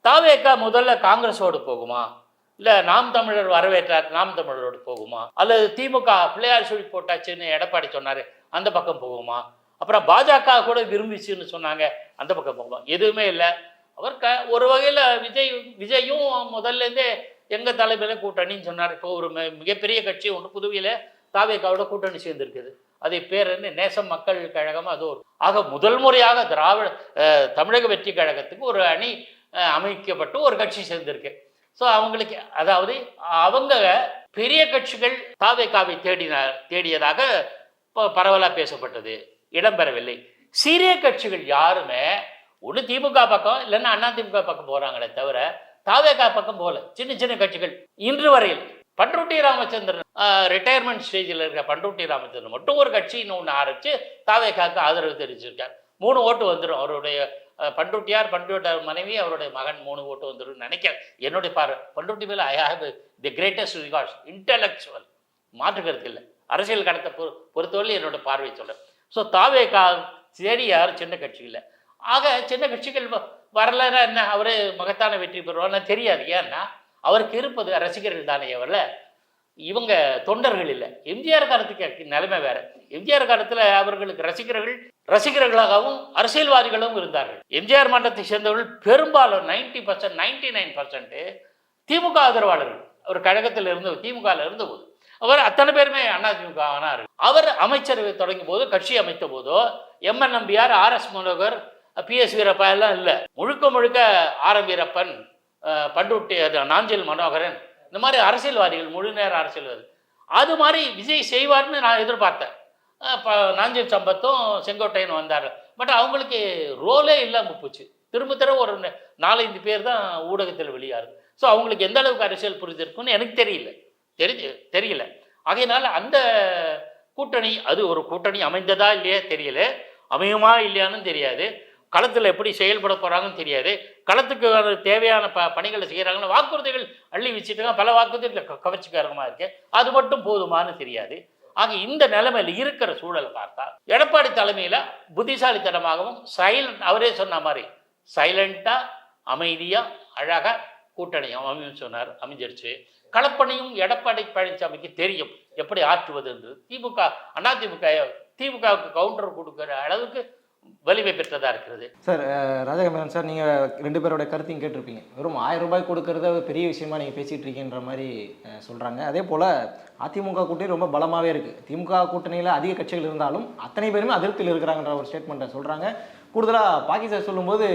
தாவேகா முதல்ல காங்கிரஸோடு போகுமா, இல்லை நாம் தமிழர் வரவேற்றார் நாம் தமிழரோடு போகுமா, அல்லது திமுக பிள்ளையார் சொல்லி போட்டாச்சுன்னு எடப்பாடி சொன்னார் அந்த பக்கம் போகுமா, அப்புறம் பாஜக கூட விரும்பிச்சுன்னு சொன்னாங்க அந்த பக்கம் போகுமா? எதுவுமே இல்லை. அவர் ஒரு வகையில் விஜயும் முதல்லேருந்தே எங்கள் தலைமையில் கூட்டணின்னு சொன்னார். இப்போ ஒரு மிகப்பெரிய கட்சி ஒன்று புதுவையில் தாவேகாவோட கூட்டணி சேர்ந்துருக்குது, அது பேர் என்ன, நேசம் மக்கள் கழகம். அது ஒரு முதல் முறையாக தமிழக வெற்றி கழகத்துக்கு ஒரு அணி அமைக்கப்பட்டு ஒரு கட்சி சேர்ந்திருக்கு. ஸோ அவங்களுக்கு, அதாவது அவங்க பெரிய கட்சிகள் தாவேகாவை தேடியதாக பரவலாக பேசப்பட்டது, இடம்பெறவில்லை. சிறிய கட்சிகள் யாருமே ஒன்று திமுக பக்கம் இல்லைன்னா அண்ணா திமுக பக்கம் போகிறாங்களே தவிர தாவேகா பக்கம் போகல. சின்ன சின்ன கட்சிகள் இன்று வரையில் பண்ருட்டி ராமச்சந்திரன் ரிட்டையர்மெண்ட் ஸ்டேஜில் இருக்கிற பண்ருட்டி ராமச்சந்திரன் மட்டும் ஒரு கட்சின்னு ஒன்று ஆரம்பித்து தாவேகாவுக்கு ஆதரவு தெரிவிச்சிருக்கார். 3 ஓட்டு வந்துடும். அவருடைய பண்ருட்டியார் மனைவி, அவருடைய மகன் 3 ஓட்டு வந்துடும் நினைக்கிறேன். என்னுடைய பார்வை பண்ருட்டி மேலே I have the greatest regards, intellectual, மாற்றுக்கிறது இல்லை. அரசியல் கடத்தை பொறுத்தவரை என்னோட பார்வை சொல்கிறேன். ஸோ தாவேகா சரி யாரும் சின்ன கட்சி இல்லை. ஆக சின்ன கட்சிகள் வரலைன்னா என்ன, அவரே மகத்தான வெற்றி பெறுவார்னா தெரியாது. ஏன்னா அவருக்கு இருப்பது ரசிகர்கள் தானே, அவரில் இவங்க தொண்டர்கள் இல்லை. எம்ஜிஆர் காலத்துக்கு நிலைமை வேற. எம்ஜிஆர் காலத்தில் அவர்களுக்கு ரசிகர்களாகவும் அரசியல்வாதிகளும் இருந்தார்கள். எம்ஜிஆர் மன்றத்தை சேர்ந்தவர்கள் பெரும்பாலும் 90%, 99% திமுக ஆதரவாளர்கள். அவர் கழகத்தில் திமுகவில் இருந்தபோது அவர் அத்தனை பேருமே அதிமுக ஆனார். அவர் அமைச்சரவை தொடங்கும் போது, கட்சி அமைத்த போதோ MN Nambiar, RS Manohar, PS Veerappa எல்லாம் இல்லை. முழுக்க ஆர் எம் வீரப்பன், பண்ருட்டி நாஞ்சில் மனோகரன், இந்த மாதிரி அரசியல்வாதிகள், முழு நேர அரசியல்வாதி. அது மாதிரி விஜய் செய்வார்னு நான் எதிர்பார்த்தேன். நாஞ்சில் சம்பத்தும் செங்கோட்டையன் வந்தார். பட் அவங்களுக்கு ரோலே இல்லாமல் போச்சு. திரும்ப ஒரு 4-5 பேர் தான் ஊடகத்தில் வெளியாகுது. ஸோ அவங்களுக்கு எந்த அளவுக்கு அரசியல் புரிஞ்சிருக்குன்னு எனக்கு தெரியல. ஆகையினால அந்த கூட்டணி, அது ஒரு கூட்டணி அமைந்ததா இல்லையா தெரியல, அமையுமா இல்லையான்னு தெரியாது, களத்தில் எப்படி செயல்பட போகிறாங்கன்னு தெரியாது, களத்துக்கு தேவையான பணிகளை செய்கிறாங்கன்னு வாக்குறுதிகள் அள்ளி வச்சுட்டு பல வாக்குறுதிகள் கவர்ச்சிகரமாக இருக்கு, அது மட்டும் போதுமானு தெரியாது. ஆக இந்த நிலைமையில் இருக்கிற சூழலை பார்த்தா எடப்பாடி தலைமையில் புத்திசாலித்தனமாகவும் அவரே சொன்ன மாதிரி சைலண்டாக அமைதியாக அழகாக கூட்டணி அமையும் சொன்னார். அமைஞ்சிருச்சு. களப்பணியும் எடப்பாடி பழனிசாமிக்கு தெரியும் எப்படி ஆற்றுவது என்று. திமுகவுக்கு கவுண்டர் கொடுக்குற அளவுக்கு வலிமை பெற்றதாக இருக்கிறது. சார் ராஜகம்பீரன் சார், நீங்கள் 2 பேரோட கருத்தையும் கேட்டிருப்பீங்க. வெறும் 1000 ரூபாய் கொடுக்கறத பெரிய விஷயமா நீங்கள் பேசிகிட்டு இருக்கீங்கன்ற மாதிரி சொல்கிறாங்க. அதே போல் அதிமுக கூட்டணி ரொம்ப பலமாகவே இருக்குது. திமுக கூட்டணியில் அதிக கட்சிகள் இருந்தாலும் அத்தனை பேருமே அதிருப்தியில் இருக்கிறாங்கன்ற ஒரு ஸ்டேட்மெண்ட்டை சொல்கிறாங்க. கூடுதலாக பாக்கி சார் சொல்லும்போது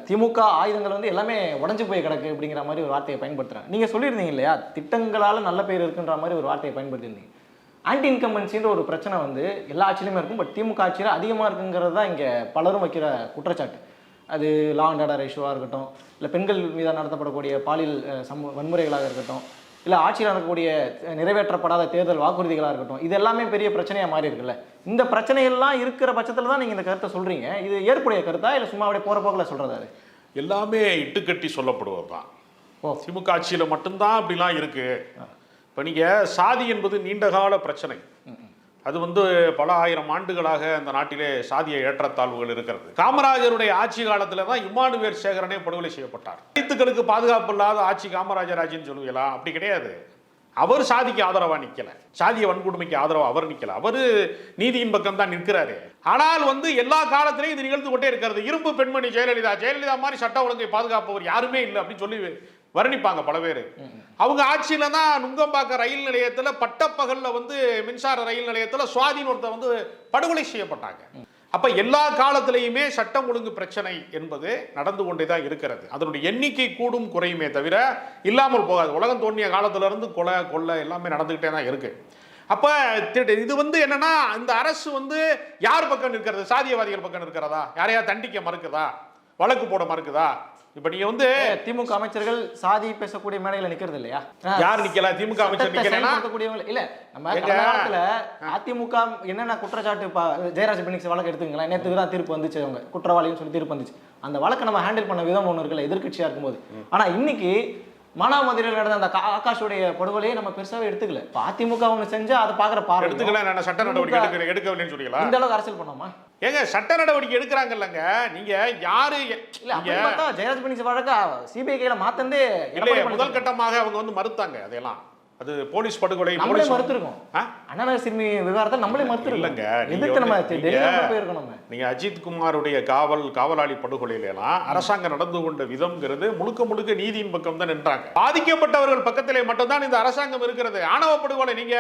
திமுக ஆயுதங்கள் வந்து எல்லாமே உடஞ்சி போய் கிடக்கு அப்படிங்கிற மாதிரி ஒரு வார்த்தையை பயன்படுத்துகிறாங்க. நீங்கள் சொல்லியிருந்தீங்க இல்லையா, திட்டங்களால் நல்ல பேர் இருக்குன்ற மாதிரி ஒரு வார்த்தையை பயன்படுத்தியிருந்தீங்க. ஆன்டி இன்கம்பன்சின்ற ஒரு பிரச்சனை வந்து எல்லா ஆட்சியிலுமே இருக்கும். பட் திமுக ஆட்சியில் அதிகமாக இருக்குங்கிறது தான் இங்கே பலரும் வைக்கிற குற்றச்சாட்டு. அது லா அண்ட் ஆர்டர் இஷ்யூவாக இருக்கட்டும், இல்லை பெண்கள் மீது நடத்தப்படக்கூடிய பாலியல் வன்முறைகளாக இருக்கட்டும், இல்லை ஆட்சியில் நடக்கக்கூடிய நிறைவேற்றப்படாத தேர்தல் வாக்குறுதிகளாக இருக்கட்டும், இது எல்லாமே பெரிய பிரச்சனையாக மாறி இருக்குல்ல. இந்த பிரச்சனைகள்லாம் இருக்கிற பட்சத்தில் தான் நீங்கள் இந்த கருத்தை சொல்கிறீங்க. இது ஏற்புடைய கருத்தா இல்லை சும்மா அப்படியே போகிற போக்கில் சொல்கிறதா? அது எல்லாமே இட்டுக்கட்டி சொல்லப்படுவது தான். திமுக ஆட்சியில் மட்டும்தான் அப்படிலாம் இருக்குது. இப்போ நீங்கள் சாதி என்பது நீண்டகால பிரச்சனை. அது வந்து பல ஆயிரம் ஆண்டுகளாக அந்த நாட்டிலே சாதிய ஏற்றத்தாழ்வுகள் இருக்கிறது. காமராஜருடைய ஆட்சி காலத்தில் தான் இம்மானுவேல் சேகரனே படுகொலை செய்யப்பட்டார். தலித்துக்களுக்கு பாதுகாப்பு இல்லாத ஆட்சி காமராஜர் ஆட்சின்னு சொல்லுவீங்களா? அப்படி கிடையாது. அவர் சாதிக்கு ஆதரவாக நிற்கல, சாதிய வன்கொடுமைக்கு ஆதரவாக அவர் நிற்கல. அவர் நீதியின் பக்கம் தான் நிற்கிறாரு. ஆனால் வந்து எல்லா காலத்திலையும் இது நிகழ்ந்து கொண்டே இருக்கிறது. இரும்பு பெண்மணி ஜெயலலிதா மாதிரி சட்ட ஒழுங்கை பாதுகாப்பவர் யாருமே இல்லை அப்படின்னு சொல்லி வர்ணிப்பாங்க பல பேர். அவங்க ஆட்சியில தான் நுங்கம்பாக்கம் ரயில் நிலையத்தில் பட்டப்பகல்ல வந்து மின்சார ரயில் நிலையத்தில் சுவாதின்னு ஒருத்தர் வந்து படுகொலை செய்யப்பட்டாங்க. அப்ப எல்லா காலத்திலையுமே சட்டம் ஒழுங்கு பிரச்சனை என்பது நடந்து கொண்டே தான் இருக்கிறது. அதனுடைய எண்ணிக்கை கூடும் குறையுமே தவிர இல்லாமல் போகாது. உலகம் தோன்றிய காலத்திலிருந்து கொலை எல்லாமே நடந்துகிட்டே தான் இருக்கு. அப்ப இது வந்து என்னன்னா, இந்த அரசு வந்து யார் பக்கம் இருக்கிறது? சாதியவாதிகள் பக்கம் இருக்கிறதா? யாரையா தண்டிக்க மறுக்குதா? வழக்கு போட மறுக்குதா? இப்ப நீங்க வந்து திமுக அமைச்சர்கள் சாதி பேசக்கூடிய மேடையில நிக்கிறது இல்லையா? யார் நிக்கல? திமுக அமைச்சர் நிக்கலனா இல்ல. நம்ம காலத்துல அதிமுக என்னென்ன குற்றச்சாட்டு ஜெயராஜ் பெனிக்ஸ் வழக்கு எடுத்துங்களேன். நேற்றுக்கு தான் தீர்ப்பு வந்துச்சு, அவங்க குற்றவாளின்னு சொல்லி தீர்ப்பு வந்துச்சு. அந்த வழக்கை நம்ம ஹேண்டில் பண்ண விதம் ஒன்று இருக்குல்ல, எதிர்கட்சியா இருக்கும்போது. ஆனா இன்னைக்கு மானாமதுரையில் நடந்த அந்த ஆகாஷுடைய படுகொலையை நம்ம பெருசாவே எடுத்துக்கல. அதிமுக ஒன்று செஞ்சா அதை பாக்குற பார்வை எடுத்துக்கல. நான் சட்ட நடவடிக்கை எடுக்கவில்லைன்னு சொல்லிக்கலாம். இந்த அளவுக்கு அரசியல் பண்ணோமா? ஏங்க சட்ட நடவடிக்கை எடுக்கிறாங்கல்லங்க. நீங்க யாரு ஜெயராஜ் பெனிக்ஸ் வழக்கா சிபிஐ கையில மாத்தந்தே முதல் கட்டமாக அவங்க வந்து மறுத்தாங்க. அதெல்லாம் அது போலீஸ் படுகொலை நம்மளே மறுத்திருக்கோம். அண்ணா சிறுமி விவகாரத்தை நம்மளே மறுத்திருக்கோங்க. நீங்க அஜித் குமாருடைய காவலாளி படுகொலையில எல்லாம் அரசாங்கம் நடந்து கொண்ட விதம்ங்கிறது முழுக்க நீதியின் பக்கம் தான் நின்றாங்க. பாதிக்கப்பட்டவர்கள் பக்கத்திலே மட்டும்தான் இந்த அரசாங்கம் இருக்கிறது. ஆணவ படுகொலை நீங்க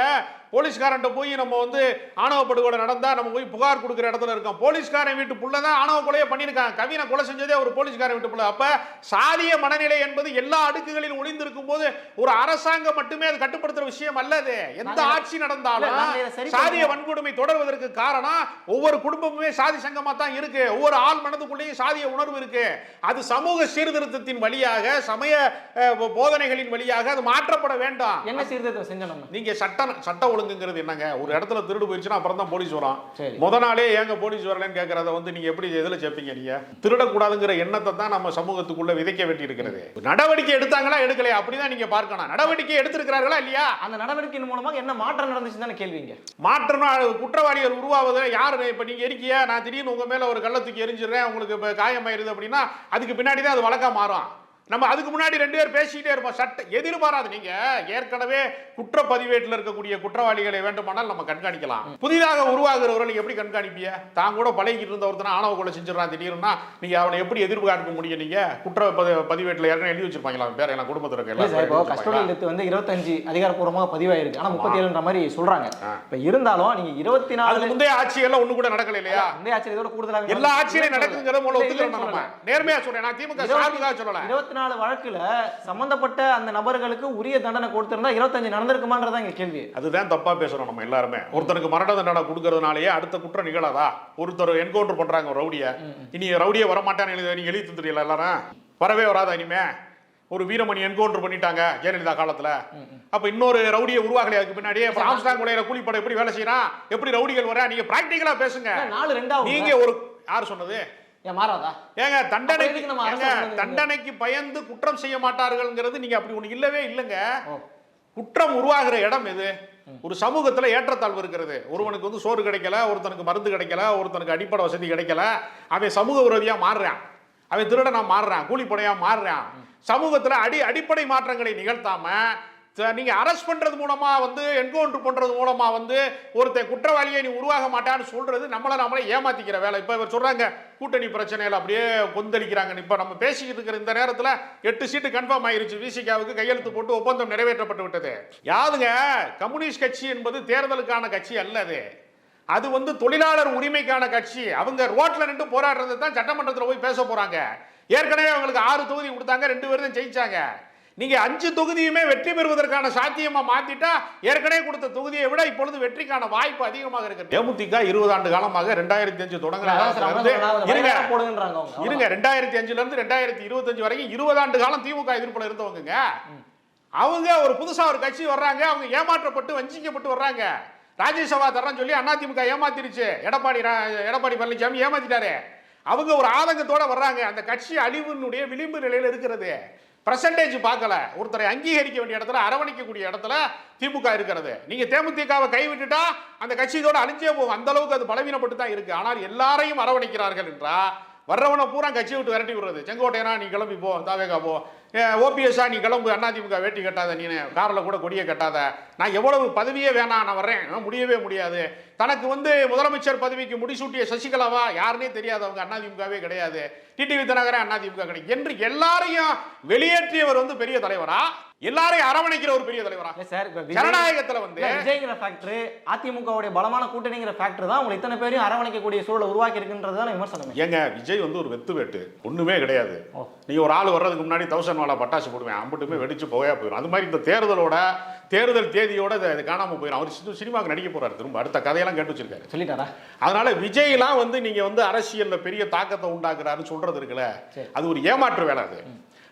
போலீஸ்காரன் போய் நம்ம வந்து ஆணவ படுகொலை நடந்தா நம்ம போய் புகார் கொடுக்குற இடத்துல இருக்கோம். போலீஸ்காரன் வீட்டு புள்ள தான் ஆணவ கொலையை பண்ணியிருக்காங்க. கவினை கொலை செஞ்சதே ஒரு போலீஸ்காரன் வீட்டு புள்ள. அப்ப சாதிய மனநிலை என்பது எல்லா அடுக்குகளிலும் ஒளிந்திருக்கும் போது ஒரு அரசாங்கம் மட்டுமே அது கட்டுப்படுத்துற விஷயம் அல்லது. எந்த ஆட்சி நடந்தாலும் சாதிய வன்கொடுமை தொடர்வதற்கு காரணம் ஒவ்வொரு குடும்பமுமே சாதி சங்கமா தான் இருக்கு. ஒவ்வொரு ஆள் மனதுக்குள்ளேயும் சாதிய உணர்வு இருக்கு. அது சமூக சீர்திருத்தத்தின் வழியாக, சமய போதனைகளின் வழியாக அது மாற்றப்பட வேண்டாம். என்ன சீர்திருத்தம் செஞ்சோம்? நீங்க சட்ட ஒழுங்குங்கிறது என்னங்க? ஒரு இடத்துல திருடு போயிடுச்சுன்னா அப்புறம் தான் போலீஸ் வரும். முத நாளே ஏங்க போலீஸ் வரலன்னு கேட்கறத வந்து நீங்க எப்படி எதுல சேர்ப்பீங்க? நீங்க திருடக்கூடாதுங்கிற எண்ணத்தை தான் நம்ம சமூகத்துக்குள்ள விதைக்க வேண்டி இருக்கிறது. நடவடிக்கை எடுத்தாங்களா எடுக்கலையா அப்படிதான் நீங்க பார்க்கணும். நடவடிக்கை எடுத்திருக்கிறார்களா இல்லையா? அந்த நடவடிக்கையின் மூலமாக என்ன மாற்றம் நடந்துச்சு தானே கேள்விங்க. மாற்றம் குற்றவாளிகள் உருவாவதுல யாரு? இப்ப நீங்க இருக்கியா, நான் திடீர்னு உங்க மேல ஒரு கள்ளத்துக்கு எரிஞ்சிடுறேன், உங்களுக்கு இப்ப காயமாயிருது அப்படின்னா அதுக்கு பின்னாடி தான் அது வழக்கா மாறும். நம்ம அதுக்கு முன்னாடி 2 பேர் பேசிக்கிட்டே இருப்போம். சட்ட எதிர்பாராது. நீங்க ஏற்கனவே குற்றப்பதிவேட்டில் இருக்கக்கூடிய குற்றவாளிகளை வேண்டுமானால் நம்ம கண்காணிக்கலாம். புதிதாக உருவாகிறவர்கள் நீங்க எப்படி கண்காணிப்பீங்க? தான் கூட பழகிட்டு இருந்த ஒருத்தனை ஆணவ கொலை செஞ்சிடறான் திடீர்னா நீங்க அவனை எப்படி எதிர்பார்க்க முடியும்? நீங்க குற்ற பதிவேட்டில் ஏற்கனவே எழுதி வச்சிருப்பாங்களா பேர் எல்லாம் குடும்பத்தில் இருக்க கஸ்டோடியல் டெத் வந்து 25 அதிகாரப்பூர்வமாக பதிவாயிருக்கு. ஆனா 37ன்ற மாதிரி சொல்றாங்க. இப்ப இருந்தாலும் நீங்க 24 முந்தைய ஆட்சியெல்லாம் ஒண்ணு கூட நடக்கல இல்லையா? முந்தைய ஆட்சி இதோட கூடுதலாக எல்லா ஆட்சியிலும் நடக்குங்கிறத மூலம் ஒத்துக்கிறோம். நம்ம நேர்மையா சொல்றேன். நான் திமுக சார்பாக சொல்லல. 24 வழக்குல சம்பந்தப்பட்ட அந்த நபர்களுக்கு உரிய தண்டனை கொடுத்திருந்தா 25 நடந்திருக்குமான்றதான் இங்க கேள்வி. அதுதான் தப்பா பேசுறோம் நம்ம எல்லாருமே. ஒருத்தருக்கு மரண தண்டனை கொடுக்கறதுனாலயே அடுத்த குற்றம் நிகழாதா? ஒருத்தர் என்கவுண்டர் பண்றாங்க ஒரு ரவுடிய, இனி ரவுடியே வரமாட்டான்னு நீங்க எழுதி தந்துட்டீங்களா? எல்லாரும் வரவே வராதா இனிமே? ஒரு வீரமணி என்கவுண்டர் பண்ணிட்டாங்க ஜெயலலிதா காலத்துல. அப்ப இன்னொரு ரவுடியை உருவாகலையா? அதுக்கு பின்னாடியே ஆம்ஸ்டாங் கொலையில கூலிப்படை எப்படி வேலை செய்யறான், எப்படி ரவுடிகள் வர? நீங்க பிராக்டிகலா பேசுங்க. நீங்க ஒரு யார் சொன்னது? ஏங்க தண்டனைக்கு பயந்து குற்றம் செய்ய மாட்டார்கள்ங்கிறது நீங்க அப்படி ஒண்ணு இல்லவே இல்லைங்க. குற்றம் உருவாகிற இடம் எது? ஒரு சமூகத்துல ஏற்றத்தாழ்வு இருக்கிறது. ஒருவனுக்கு வந்து சோறு கிடைக்கல, ஒருத்தனுக்கு மருந்து கிடைக்கல, ஒருத்தனுக்கு அடிப்படை வசதி கிடைக்கல, அவன் சமூக விரோதியா மாறுறான். அவன் திருடனா மாறுறான், கூலிப்படையா மாறுறான். சமூகத்துல அடிப்படை மாற்றங்களை நிகழ்த்தாம நீங்க அரெஸ்ட் பண்றது மூலமா வந்து என்கவுண்டர் பண்றது மூலமா வந்து ஒருத்தன் குற்றவாளியை நீ உருவாக மாட்டான்னு சொல்றது நம்மளே ஏமாத்திக்கிற வேலை. இப்ப இவர் சொல்றாங்க கூட்டணி பிரச்சனையில அப்படியே கொந்தளிக்கிறாங்க. இப்ப நம்ம பேசிக்கிட்டு இருக்கிற இந்த நேரத்துல 8 சீட்டு கன்ஃபார்ம் ஆயிருச்சு. விசிகாவுக்கு கையெழுத்து போட்டு ஒப்பந்தம் நிறைவேற்றப்பட்டு விட்டது. யாருங்க கம்யூனிஸ்ட் கட்சி என்பது தேர்தலுக்கான கட்சி அல்லது, அது வந்து தொழிலாளர் உரிமைக்கான கட்சி. அவங்க ரோட்ல நின்று போராடுறது தான் சட்டமன்றத்தில் போய் பேச போறாங்க. ஏற்கனவே அவங்களுக்கு 6 தொகுதி கொடுத்தாங்க, 2 பேரும் ஜெயிச்சாங்க. நீங்க 5 தொகுதியுமே வெற்றி பெறுவதற்கான சாத்தியமா மாத்திட்டா ஏற்கனவே கொடுத்த தொகுதியை விட இப்பொழுது வெற்றிக்கான வாய்ப்பு அதிகமாக இருக்கு. தேமுதிக 20 ஆண்டு காலமாக 2005 தொடங்கின 2005ல இருந்து 2025 வரைக்கும் 20 ஆண்டு காலம் திமுக எதிர்ப்புல இருந்தவங்க. அவங்க ஒரு புதுசா ஒரு கட்சி வர்றாங்க, அவங்க ஏமாற்றப்பட்டு வஞ்சிக்கப்பட்டு வர்றாங்க. ராஜ்யசபா தரேன்னு சொல்லி அதிமுக ஏமாத்திருச்சு. எடப்பாடி பழனிசாமி ஏமாத்திட்டாரு. அவங்க ஒரு ஆதங்கத்தோட வர்றாங்க. அந்த கட்சி அழிவினுடைய விளிம்பு நிலையில் இருக்கிறது. பிரசன்டேஜ் பார்க்கல. ஒருத்தரை அங்கீகரிக்க வேண்டிய இடத்துல, அரவணைக்கக்கூடிய இடத்துல திமுக இருக்கிறது. நீங்க தேமுதிகவை கைவிட்டுட்டா அந்த கட்சி இதோட அழிஞ்சே போகும். அந்த அளவுக்கு அது பலவீனப்பட்டு தான் இருக்கு. ஆனால் எல்லாரையும் அரவணைக்கிறார்கள் என்றா வர்றவனை பூரா கட்சியை விட்டு விரட்டி விடுறது. செங்கோட்டையனா நீ கிளம்பி போ, தாவேகா போ. ஓபிஎஸ்ஸா நீ கிளம்பு, அதிமுக வேட்டி கட்டாத, நீ காரில் கூட கொடியை கட்டாத, நான் எவ்வளவு பதவியே வேணாம், நான் வர்றேன், முடியவே முடியாது. தனக்கு வந்து முதலமைச்சர் பதவிக்கு முடிசூட்டிய சசிகலாவா யாருன்னே தெரியாதவங்க, அதிமுகவே கிடையாது. டிடிவி தினகரன் அதிமுக கிடையாது என்று எல்லாரையும் வெளியேற்றியவர் வந்து பெரிய தலைவரா, எல்லாரையும் அரவணைக்கிற ஒரு பெரிய தலைவரா? ஜனநாயகத்துல வந்து விஜய்ங்கிற ஃபேக்டர், அதிமுகவுடைய பலமான கூட்டணிங்கிற ஃபேக்டர் தான் உங்களை இத்தனை பேரையும் அரவணைக்கக்கூடிய சூழலை உருவாக்கி இருக்குன்றதுதான் விமர்சனம். ஏங்க விஜய் வந்து ஒரு வெத்து வேட்டு ஒண்ணுமே கிடையாது. நீங்க ஒரு ஆள் வர்றதுக்கு முன்னாடி 1000 வாலா பட்டாசு போடுவேன், அம்பட்டுமே வெடிச்சு புகையா போயிடும். அது மாதிரி இந்த தேர்தல் தேதியோட இது காணாம போயிடும். அவர் சினிமாவுக்கு நடிக்க போறாரு, திரும்ப அடுத்த கதையெல்லாம் கேட்டு வச்சிருக்காரு, சொல்லிட்டாரா? அதனால விஜய்லாம் வந்து நீங்க வந்து அரசியல்ல பெரிய தாக்கத்தை உண்டாக்குறாருன்னு சொல்றது இருக்குல்ல, அது ஒரு ஏமாற்று வேலை. அது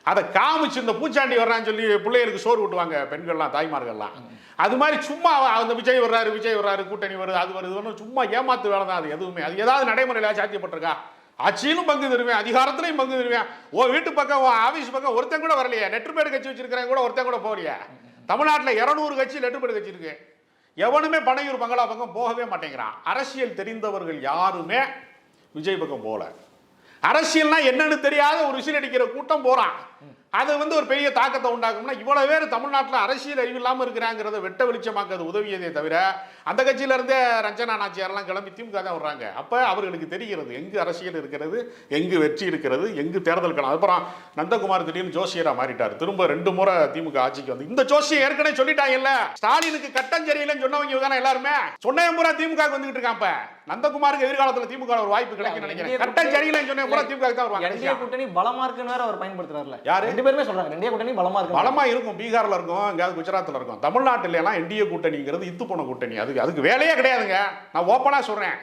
அதை காமிச்சு இந்த பூச்சாண்டி வர்றான்னு சொல்லி பிள்ளைகளுக்கு சோறு விட்டுவாங்க பெண்கள்லாம், தாய்மார்கள்லாம். அது மாதிரி சும்மா அந்த விஜய் வர்றாரு கூட்டணி வருது, அது வருது, சும்மா ஏமாத்து வேலை தான் அது. எதுவுமே அது ஏதாவது நடைமுறையில சாத்தியப்பட்டிருக்கா? ஆட்சியிலும் பங்கு தருவேன், அதிகாரத்திலையும் பங்கு தருவேன். வீட்டு பக்கம் ஆபீஸ் பக்கம் ஒருத்தன் கூட வரலையே. லெட்டர்பேடு கட்சி வச்சிருக்கிறேன் கூட ஒருத்தன் கூட போகலையா? தமிழ்நாட்டில் 200 கட்சி லெட்டர்பேடு கட்சி இருக்கு. எவனுமே பனையூர் பங்களா பக்கம் போகவே மாட்டேங்கிறான். அரசியல் தெரிந்தவர்கள் யாருமே விஜய் பக்கம் போகல. அரசியல்னா என்னன்னு தெரியாத ஒரு விசில் அடிக்கிற கூட்டம் போறான். அது வந்து ஒரு பெரிய தாக்கத்தை உண்டாக்கும்னா இவ்வளவு பேர் தமிழ்நாட்டில் அரசியல் அறிவு இல்லாமல் இருக்கிறாங்கிறத வெட்ட வெளிச்சமாக்க உதவியதே தவிர அந்த கட்சியில இருந்தே ரஞ்சனா நாச்சியாரெல்லாம் கிளம்பி திமுக தான் வர்றாங்க. அப்ப அவர்களுக்கு தெரிகிறது எங்கு அரசியல் இருக்கிறது, எங்கு வெற்றி இருக்கிறது, எங்கு தேர்தல் களம். அப்புறம் நந்தகுமார் திடீர்னு ஜோசியரா மாறிட்டார். திரும்ப 2 முறை திமுக ஆட்சிக்கு வந்து இந்த ஜோசியை ஏற்கனவே சொல்லிட்டாங்கல்ல, ஸ்டாலினுக்கு கட்டம் சரியில்லைன்னு சொன்னவங்க தானே எல்லாருமே. சொன்ன முறை திமுக வந்துகிட்டு இருக்கான். இப்ப நந்தகுமாருக்கு எதிர்காலத்தில் திமுக ஒரு வாய்ப்பு கிடைக்கும் நினைக்கிறேன். கட்டம் சரியில்லைன்னு சொன்ன முறை திமுக தான் வருவாங்க. கூட்டணி பலமா இருக்குன்னு வேற அவர் பயன்படுத்துறாருல. யாரு? 2 பேருமே சொல்றாங்க என்டிஏ கூட்டணி பலமா இருக்கு. பலமா இருக்கும், பீகார்ல இருக்கும், எங்கயாவது குஜராத்ல இருக்கும். தமிழ்நாட்டில எல்லாம் என்டிஏ கூட்டணிங்கிறது இத்து போன கூட்டணி. அதுக்கு வேலையே கிடையாதுங்க. நான் ஓப்பனா சொல்றேன்,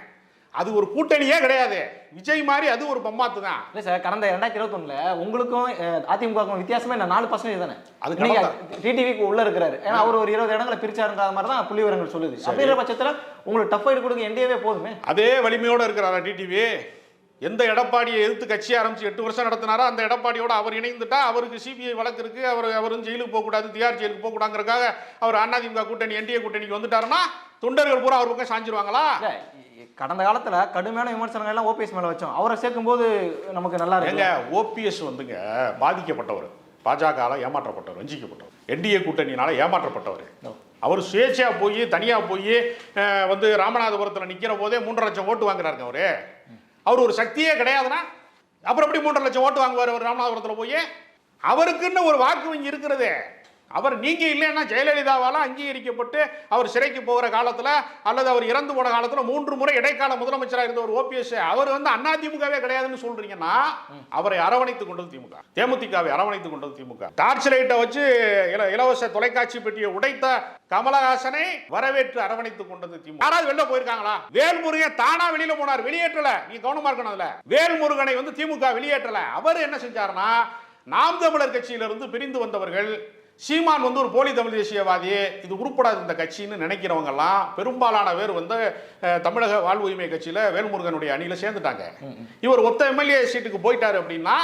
அது ஒரு கூட்டணியே கிடையாது. விஜய் மாதிரி அது ஒரு பம்மாத்து தான். இல்ல சார், கடந்த 2021ல உங்களுக்கும் அதிமுகவுக்கும் வித்தியாசமே 4% தானே. அது நீங்க டிடிவிக்கு உள்ள இருக்கிறாரு, ஏன்னா அவர் ஒரு 20 இடங்களை பிரிச்சாருன்ற மாதிரி தான் புள்ளி விவரங்கள் சொல்லுது. அப்படிங்கிற பட்சத்துல உங்களுக்கு டஃப் ஃபைட் கொடுக்க என்டிஏவே போதுமே. அதே வலிமையோட இருக்கிறாரா டிடிவி? எந்த எடப்பாடியை எதிர்த்து கட்சி ஆரம்பிச்சு 8 வருஷம் நடத்தினாரோ அந்த எடப்பாடியோட அவர் இணைந்துட்டா அவருக்கு சிபிஐ வழக்கு இருக்கு, அவரும் ஜெயிலுக்கு போகக்கூடாது, தியார் ஜெயிலுக்கு போகக்கூடாதுங்கிறதுக்காக அவர் அதிமுக கூட்டணி என்டிஏ கூட்டணிக்கு வந்துட்டாருன்னா தொண்டர்கள் பூரா அவர் பக்கம் சாஞ்சிருவாங்களா? கடந்த காலத்துல கடுமையான விமர்சனங்கள் எல்லாம் ஓபிஎஸ் மேல வச்சோம். அவரை சேர்க்கும் போது நமக்கு நல்லா இருக்கு. ஓபிஎஸ் வந்துங்க பாதிக்கப்பட்டவர், பாஜக ஏமாற்றப்பட்டவர், வஞ்சிக்கப்பட்டவர், என்டிஏ கூட்டணியினால ஏமாற்றப்பட்டவர். அவர் சுயேட்சையா போய் தனியா போய் வந்து ராமநாதபுரத்தில் நிக்கிற போதே 3.5 லட்சம் ஓட்டு வாங்குறாருங்க. அவர் ஒரு சக்தியே கிடையாதுன்னா அப்புறம் எப்படி 3.5 லட்சம் ஓட்டு வாங்குவார் அவர் ராமநாதபுரத்தில் போய்? அவருக்குன்னு ஒரு வாக்கு வங்கி இருக்கிறது. அவர் நீங்க இல்லைன்னா ஜெயலலிதாவால் அங்கீகரிக்கப்பட்டு அவர் சிறைக்கு போகிற காலத்தில் அல்லது அவர் இறந்து போன காலத்தில் 3 முறை இடைக்கால முதலமைச்சராக இருந்த ஒரு ஓபிஎஸ் அவர் வந்து அதிமுகவே கிடையாதுன்னு சொல்றீங்கன்னா அவரை அரவணைத்துக் கொண்டது திமுக, தேமுதிகவை அரவணைத்துக் கொண்டது திமுக. டார்ச் லைட்டை வச்சு இலவச தொலைக்காட்சி பெட்டியை உடைத்த கமலஹாசனை வரவேற்று அரவணைத்துக் கொண்டது திமுக. யாராவது வெளில போயிருக்காங்களா? வேல்முருகன் தானா வெளியில போனார், வெளியேற்றல. நீ கவனமா இருக்கணும். அதுல வேல்முருகனை வந்து திமுக வெளியேற்றல. அவர் என்ன செஞ்சாருன்னா நாம் தமிழர் கட்சியிலிருந்து பிரிந்து வந்தவர்கள், சீமான் வந்து ஒரு போலி தமிழ் தேசியவாதி, இது உருப்படாது இந்த கட்சின்னு நினைக்கிறவங்க எல்லாம் பெரும்பாலான பேர் வந்து தமிழக வாழ்வு உரிமை கட்சியில வேல்முருகனுடைய அணியில சேர்ந்துட்டாங்க. இவர் ஒத்த எம்எல்ஏ சீட்டுக்கு போயிட்டாரு அப்படின்னா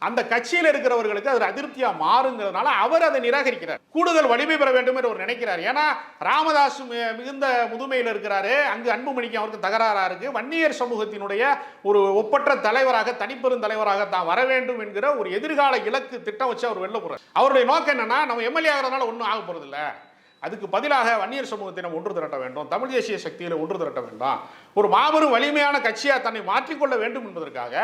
அந்த கட்சியில் இருக்கிறவர்களுக்கு அது அதிருப்தியா மாறுங்கிறதுனால அவர் அதை நிராகரிக்கிறார். கூடுதல் வலிமை பெற வேண்டும் என்று அவர் நினைக்கிறார். ஏன்னா ராமதாஸ் மிகுந்த முதுமையில் இருக்கிறாரு, அங்கு அன்புமணிக்கு அவருக்கு தகராறா இருக்கு. வன்னியர் சமூகத்தினுடைய ஒரு ஒப்பற்ற தலைவராக, தனிப்பெரும் தலைவராக தான் வர வேண்டும் என்கிற ஒரு எதிர்கால இலக்கு திட்டம் வச்சு அவர் வெளில போறார். அவருடைய நோக்கம் என்னன்னா, நம்ம எம்எல்ஏ ஆகிறதுனால ஒன்றும் ஆக போறது இல்லை, அதுக்கு பதிலாக வன்னியர் சமூகத்தை நம்ம ஒன்று திரட்ட வேண்டும், தமிழ் தேசிய சக்தியில ஒன்று திரட்ட வேண்டாம், ஒரு மாபெரும் வலிமையான கட்சியா தன்னை மாற்றிக்கொள்ள வேண்டும் என்பதற்காக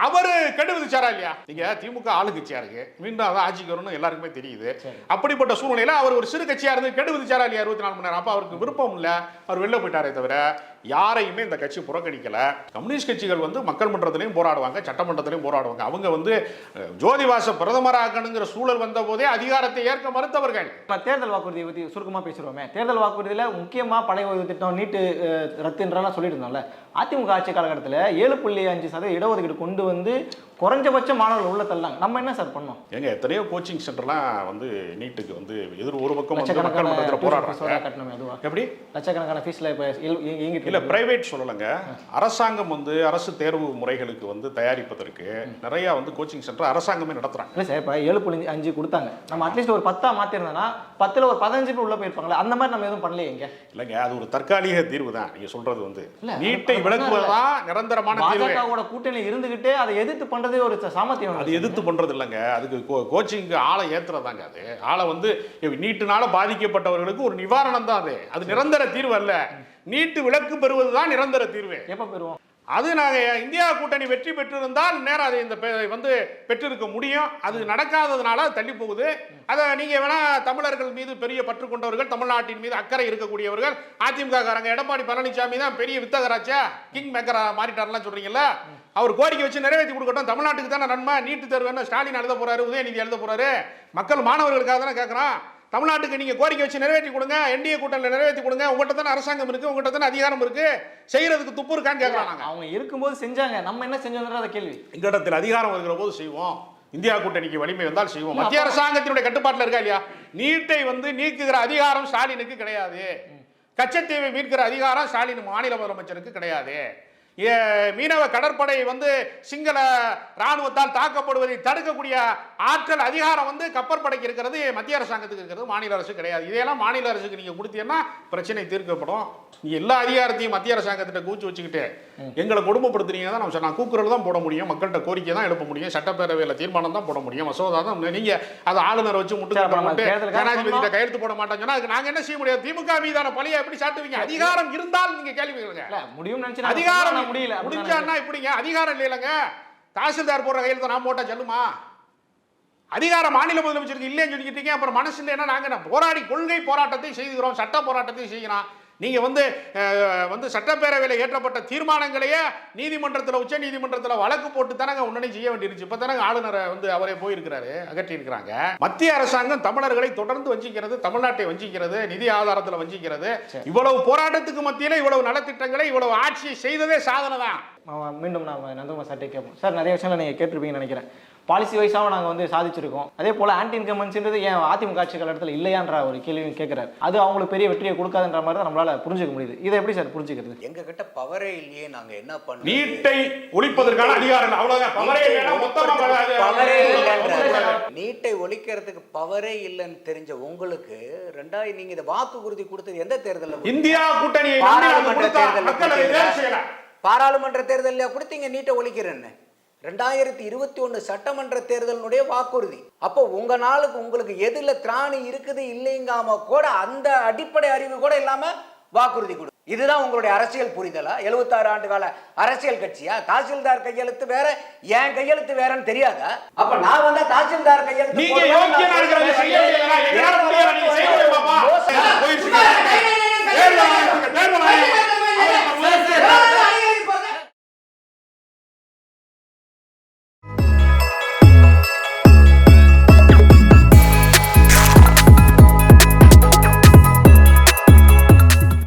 அவரு கெடு விதிச்சாரா இல்லையா? நீங்க திமுக ஆளுங்கட்சியா இருக்கு, மீண்டும் அதான் ஆட்சிக்கு வரும்னு எல்லாருக்குமே தெரியுது. அப்படிப்பட்ட சூழ்நிலையில அவர் ஒரு சிறு கட்சியா இருந்து கெடு விதிச்சாரா இல்லையா 24 மணி நேரம்? அப்ப அவருக்கு விருப்பம் இல்ல, அவர் வெளில போயிட்டாரே தவிர யாரையுமே இந்த கட்சி புறக்கணிக்கல. கம்யூனிஸ்ட் கட்சிகள் வந்து மக்கள் மன்றத்திலையும் போராடுவாங்க, சட்டமன்றத்திலையும் போராடுவாங்க. அவங்க வந்து ஜோதிவாச பிரதமராகணுங்கிற சூழல் வந்த போதே அதிகாரத்தை ஏற்க மறுத்தவர்கள். தேர்தல் வாக்குறுதியை பற்றி சுருக்கமாக பேசுகிறோமே, தேர்தல் வாக்குறுதியில் முக்கியமாக படை ஓய்வு திட்டம், நீட்டு ரத்துன்றலாம் சொல்லிட்டு இருந்தோம்ல. அதிமுக ஆட்சி காலகட்டத்தில் 7.5% இடஒதுக்கீடு கொண்டு வந்து குறைஞ்சபட்ச மாணவர்கள் உள்ள தள்ளாங்க. நம்ம என்ன சார் பண்ணோம்? எங்க எத்தனையோ கோச்சிங் சென்டர்லாம் வந்து நீட்டுக்கு வந்து ஒரு பக்கம் வந்து மக்கள் மன்றத்தில் போராடுறாங்க. கட்டணம் எதுவா எப்படி லட்சக்கணக்கான ஃபீஸ்ல இப்போ இல்ல பிரைவேட் சொல்லலங்க, அரசாங்கம் வந்து அரசு தேர்வு முறைகளுக்கு வந்து தயாரிப்பதற்கு நிறைய வந்து கோச்சிங் சென்டர் அரசாங்கமே நடத்துறாங்க. இல்லை சார், இப்போ 7.5 கொடுத்தாங்க, நம்ம அட்லீஸ்ட் ஒரு 10 மாத்திருந்தோம்னா 10ல் ஒரு 15 பேர் உள்ள போயிருப்பாங்களே, அந்த மாதிரி நம்ம எதுவும் பண்ணலையே. எங்க இல்லைங்க, அது ஒரு தற்காலிக தீர்வு தான். நீங்க சொல்றது வந்து நீட்டை விளக்குவதுதான் நிரந்தரமான தீர்வு. பாஜகவோட கூட்டணியில் இருந்துகிட்டே அதை எதிர்த்து பண்றது ஒரு சாமர்த்தியம். அது எதிர்த்து பண்றது இல்லைங்க, அதுக்கு கோச்சிங் ஆளை ஏத்துறதாங்க. அது ஆளை வந்து நீட்டுனால பாதிக்கப்பட்டவர்களுக்கு ஒரு நிவாரணம் தான். அது நிரந்தர தீர்வு அல்ல. நீட்டு விலக்கு பெறுவதுதான் நிரந்தர தீர்வு. எப்ப பெறுவோம்? அது நாங்கள் இந்தியா கூட்டணி வெற்றி பெற்றிருந்தால் நேரம் அதை இந்த வந்து பெற்றிருக்க முடியும். அது நடக்காததுனால தள்ளி போகுது. அதை நீங்கள் வேணா தமிழர்கள் மீது பெரிய பற்று கொண்டவர்கள், தமிழ்நாட்டின் மீது அக்கறை இருக்கக்கூடியவர்கள், அதிமுக காரங்க எடப்பாடி பழனிசாமி தான் பெரிய வித்தகராச்சா, கிங் மேக்கரா மாறிட்டார்லாம் சொல்றீங்கல்ல, அவர் கோரிக்கை வச்சு நிறைவேற்றி கொடுக்கட்டும். தமிழ்நாட்டுக்கு தானே நன்மை. நீட்டு தேர்வு ஸ்டாலின் எழுத போறாரு, உதயநிதி எழுத போறாரு, மக்கள் மாணவர்களுக்காக தானே கேட்கறான். தமிழ்நாட்டுக்கு நீங்க கோரிக்கை வச்சு நிறைவேற்றி கொடுங்க, என்டிஏ கூட்டணியில் நிறைவேற்றி கொடுங்க. உங்கள்கிட்ட தானே அரசாங்கம் இருக்கு, உங்கள்கிட்ட தானே அதிகாரம் இருக்கு, செய்யறதுக்கு துப்பு இருக்கான்னு கேட்கறாங்க. அவங்க இருக்கும்போது செஞ்சாங்க, நம்ம என்ன செஞ்சோம்ன்ற கேள்வி. இந்த இடத்துல அதிகாரம் வருகிற போது செய்வோம். இந்தியா கூட்டணிக்கு வலிமை வந்தால் செய்வோம். மத்திய அரசாங்கத்தினுடைய கட்டுப்பாட்டில் இருக்கா இல்லையா? நீட்டை வந்து நீக்குகிற அதிகாரம் ஸ்டாலினுக்கு கிடையாது. கச்சத்தீவை மீட்கிற அதிகாரம் ஸ்டாலின் மாநில முதலமைச்சருக்கு கிடையாது. மீனவ கடற்படை வந்து சிங்கள ராணுவத்தால் தாக்கப்படுவதை தடுக்கக்கூடிய ஆற்றல் அதிகாரம் வந்து கப்பற்படைக்கு இருக்கிறது, மத்திய அரசாங்கத்துக்கு இருக்கிறது, மாநில அரசு கிடையாது. இதையெல்லாம் மாநில அரசுக்கு நீங்க கொடுத்தீங்கன்னா பிரச்சனை தீர்க்கப்படும். நீங்க எல்லா அதிகாரத்தையும் மத்திய அரசாங்கத்திட்ட கூச்சு வச்சுக்கிட்டு எங்களை கொடுமைப்படுத்துறீங்க தான் நான் கூக்குரல் தான் போட முடியும், மக்கள்கிட்ட கோரிக்கை தான் எழுப்ப முடியும், சட்டப்பேரவையில் தீர்மானம் தான் போட முடியும், மசோதா தான். நீங்க அதை ஆளுநரை வச்சு முட்டு ஜனாதிபதியிட்ட கையெழுத்து போட மாட்டோம் சொன்னா அதுக்கு நாங்க என்ன செய்ய முடியாது? திமுக மீதான பழியை எப்படி சாட்டுவீங்க? அதிகாரம் இருந்தால் நீங்க கேள்வி கேளுங்க. முடியும் நினைச்சு அதிகாரம் முடிஞ்சான்னா இப்படிங்க, அதிகாரம் இல்லைங்க. தாசில்தார் போடுற கையெழுத்து நான் போட்டா சொல்லுமா? அதிகாரம் மாநில முதலமைச்சருக்கு இல்லைன்னு சொல்லிக்கிட்டீங்க. அப்புறம் மனசு இல்லைன்னா நாங்க போராடி கொள்கை போராட்டத்தை செய்கிறோம், சட்ட போராட்டத்தை செய்கிறோம். நீங்க வந்து சட்டப்பேரவையில் ஏற்றப்பட்ட தீர்மானங்களையே நீதிமன்றத்தில், உச்ச நீதிமன்றத்தில் வழக்கு போட்டு தானங்க உடனே செய்ய வேண்டியிருச்சு. இப்ப தானங்க ஆளுநரை வந்து அவரே போயிருக்கிறாரு, அகற்றி இருக்கிறாங்க. மத்திய அரசாங்கம் தமிழர்களை தொடர்ந்து வஞ்சிக்கிறது, தமிழ்நாட்டை வஞ்சிக்கிறது, நிதி ஆதாரத்தில் வஞ்சிக்கிறது. இவ்வளவு போராட்டத்துக்கு மத்தியில இவ்வளவு நலத்திட்டங்களை, இவ்வளவு ஆட்சி செய்ததே சாதனை தான். மீண்டும் நாம நந்தகுமார் சார்ட்டே கேட்போம். சார், நிறைய விஷயங்கள் நீங்க கேட்டிருப்பீங்கன்னு நினைக்கிறேன். பாலிசி வைஸாக நாங்கள் வந்து சாதிச்சிருக்கோம். அதே போல் ஆன்டி இன்கம்பன்ஸ்ன்றது ஏன் அதிமுக ஆட்சி காலத்தில் இல்லையான்ற ஒரு கேள்வியும் கேட்குறாரு. அது அவங்களுக்கு பெரிய வெற்றியை கொடுக்காதுன்ற மாதிரி தான் நம்மளால புரிஞ்சுக்க முடியுது. இதை எப்படி சார் புரிஞ்சுக்கிறது? எங்க கிட்ட பவரே இல்லையே, நாங்க என்ன பண்ணோம்? நீட்டை ஒழிப்பதற்கான அதிகாரம் அவ்வளவுதான். பவரே இல்லைன்ற நீட்டை ஒழிக்கிறதுக்கு பவரே இல்லைன்னு தெரிஞ்ச உங்களுக்கு நீங்க இதை வாக்குறுதி கொடுத்தது எந்த தேர்தலில்? இந்தியா கூட்டணி பாராளுமன்ற தேர்தலில் கொடுத்தீங்க நீட்டை ஒழிக்கிறேன்னு. 2021 சட்டமன்ற தேர்தலுடைய வாக்குறுதி. அப்போ உங்க நாளுக்கு உங்களுக்கு எதுல திராணி இருக்குது இல்லைங்காம கூட அந்த அடிப்படை அறிவு கூட இல்லாம வாக்குறுதி கொடு. இதுதான் உங்களுடைய அரசியல் புரிதலா? 76 ஆண்டு கால அரசியல் கட்சியா? தாசில்தார் கையெழுத்து வேற, என் கையெழுத்து வேறன்னு தெரியாதா? அப்ப நான் வந்தா தாசில்தார் கையெழுத்து போடுவேன்.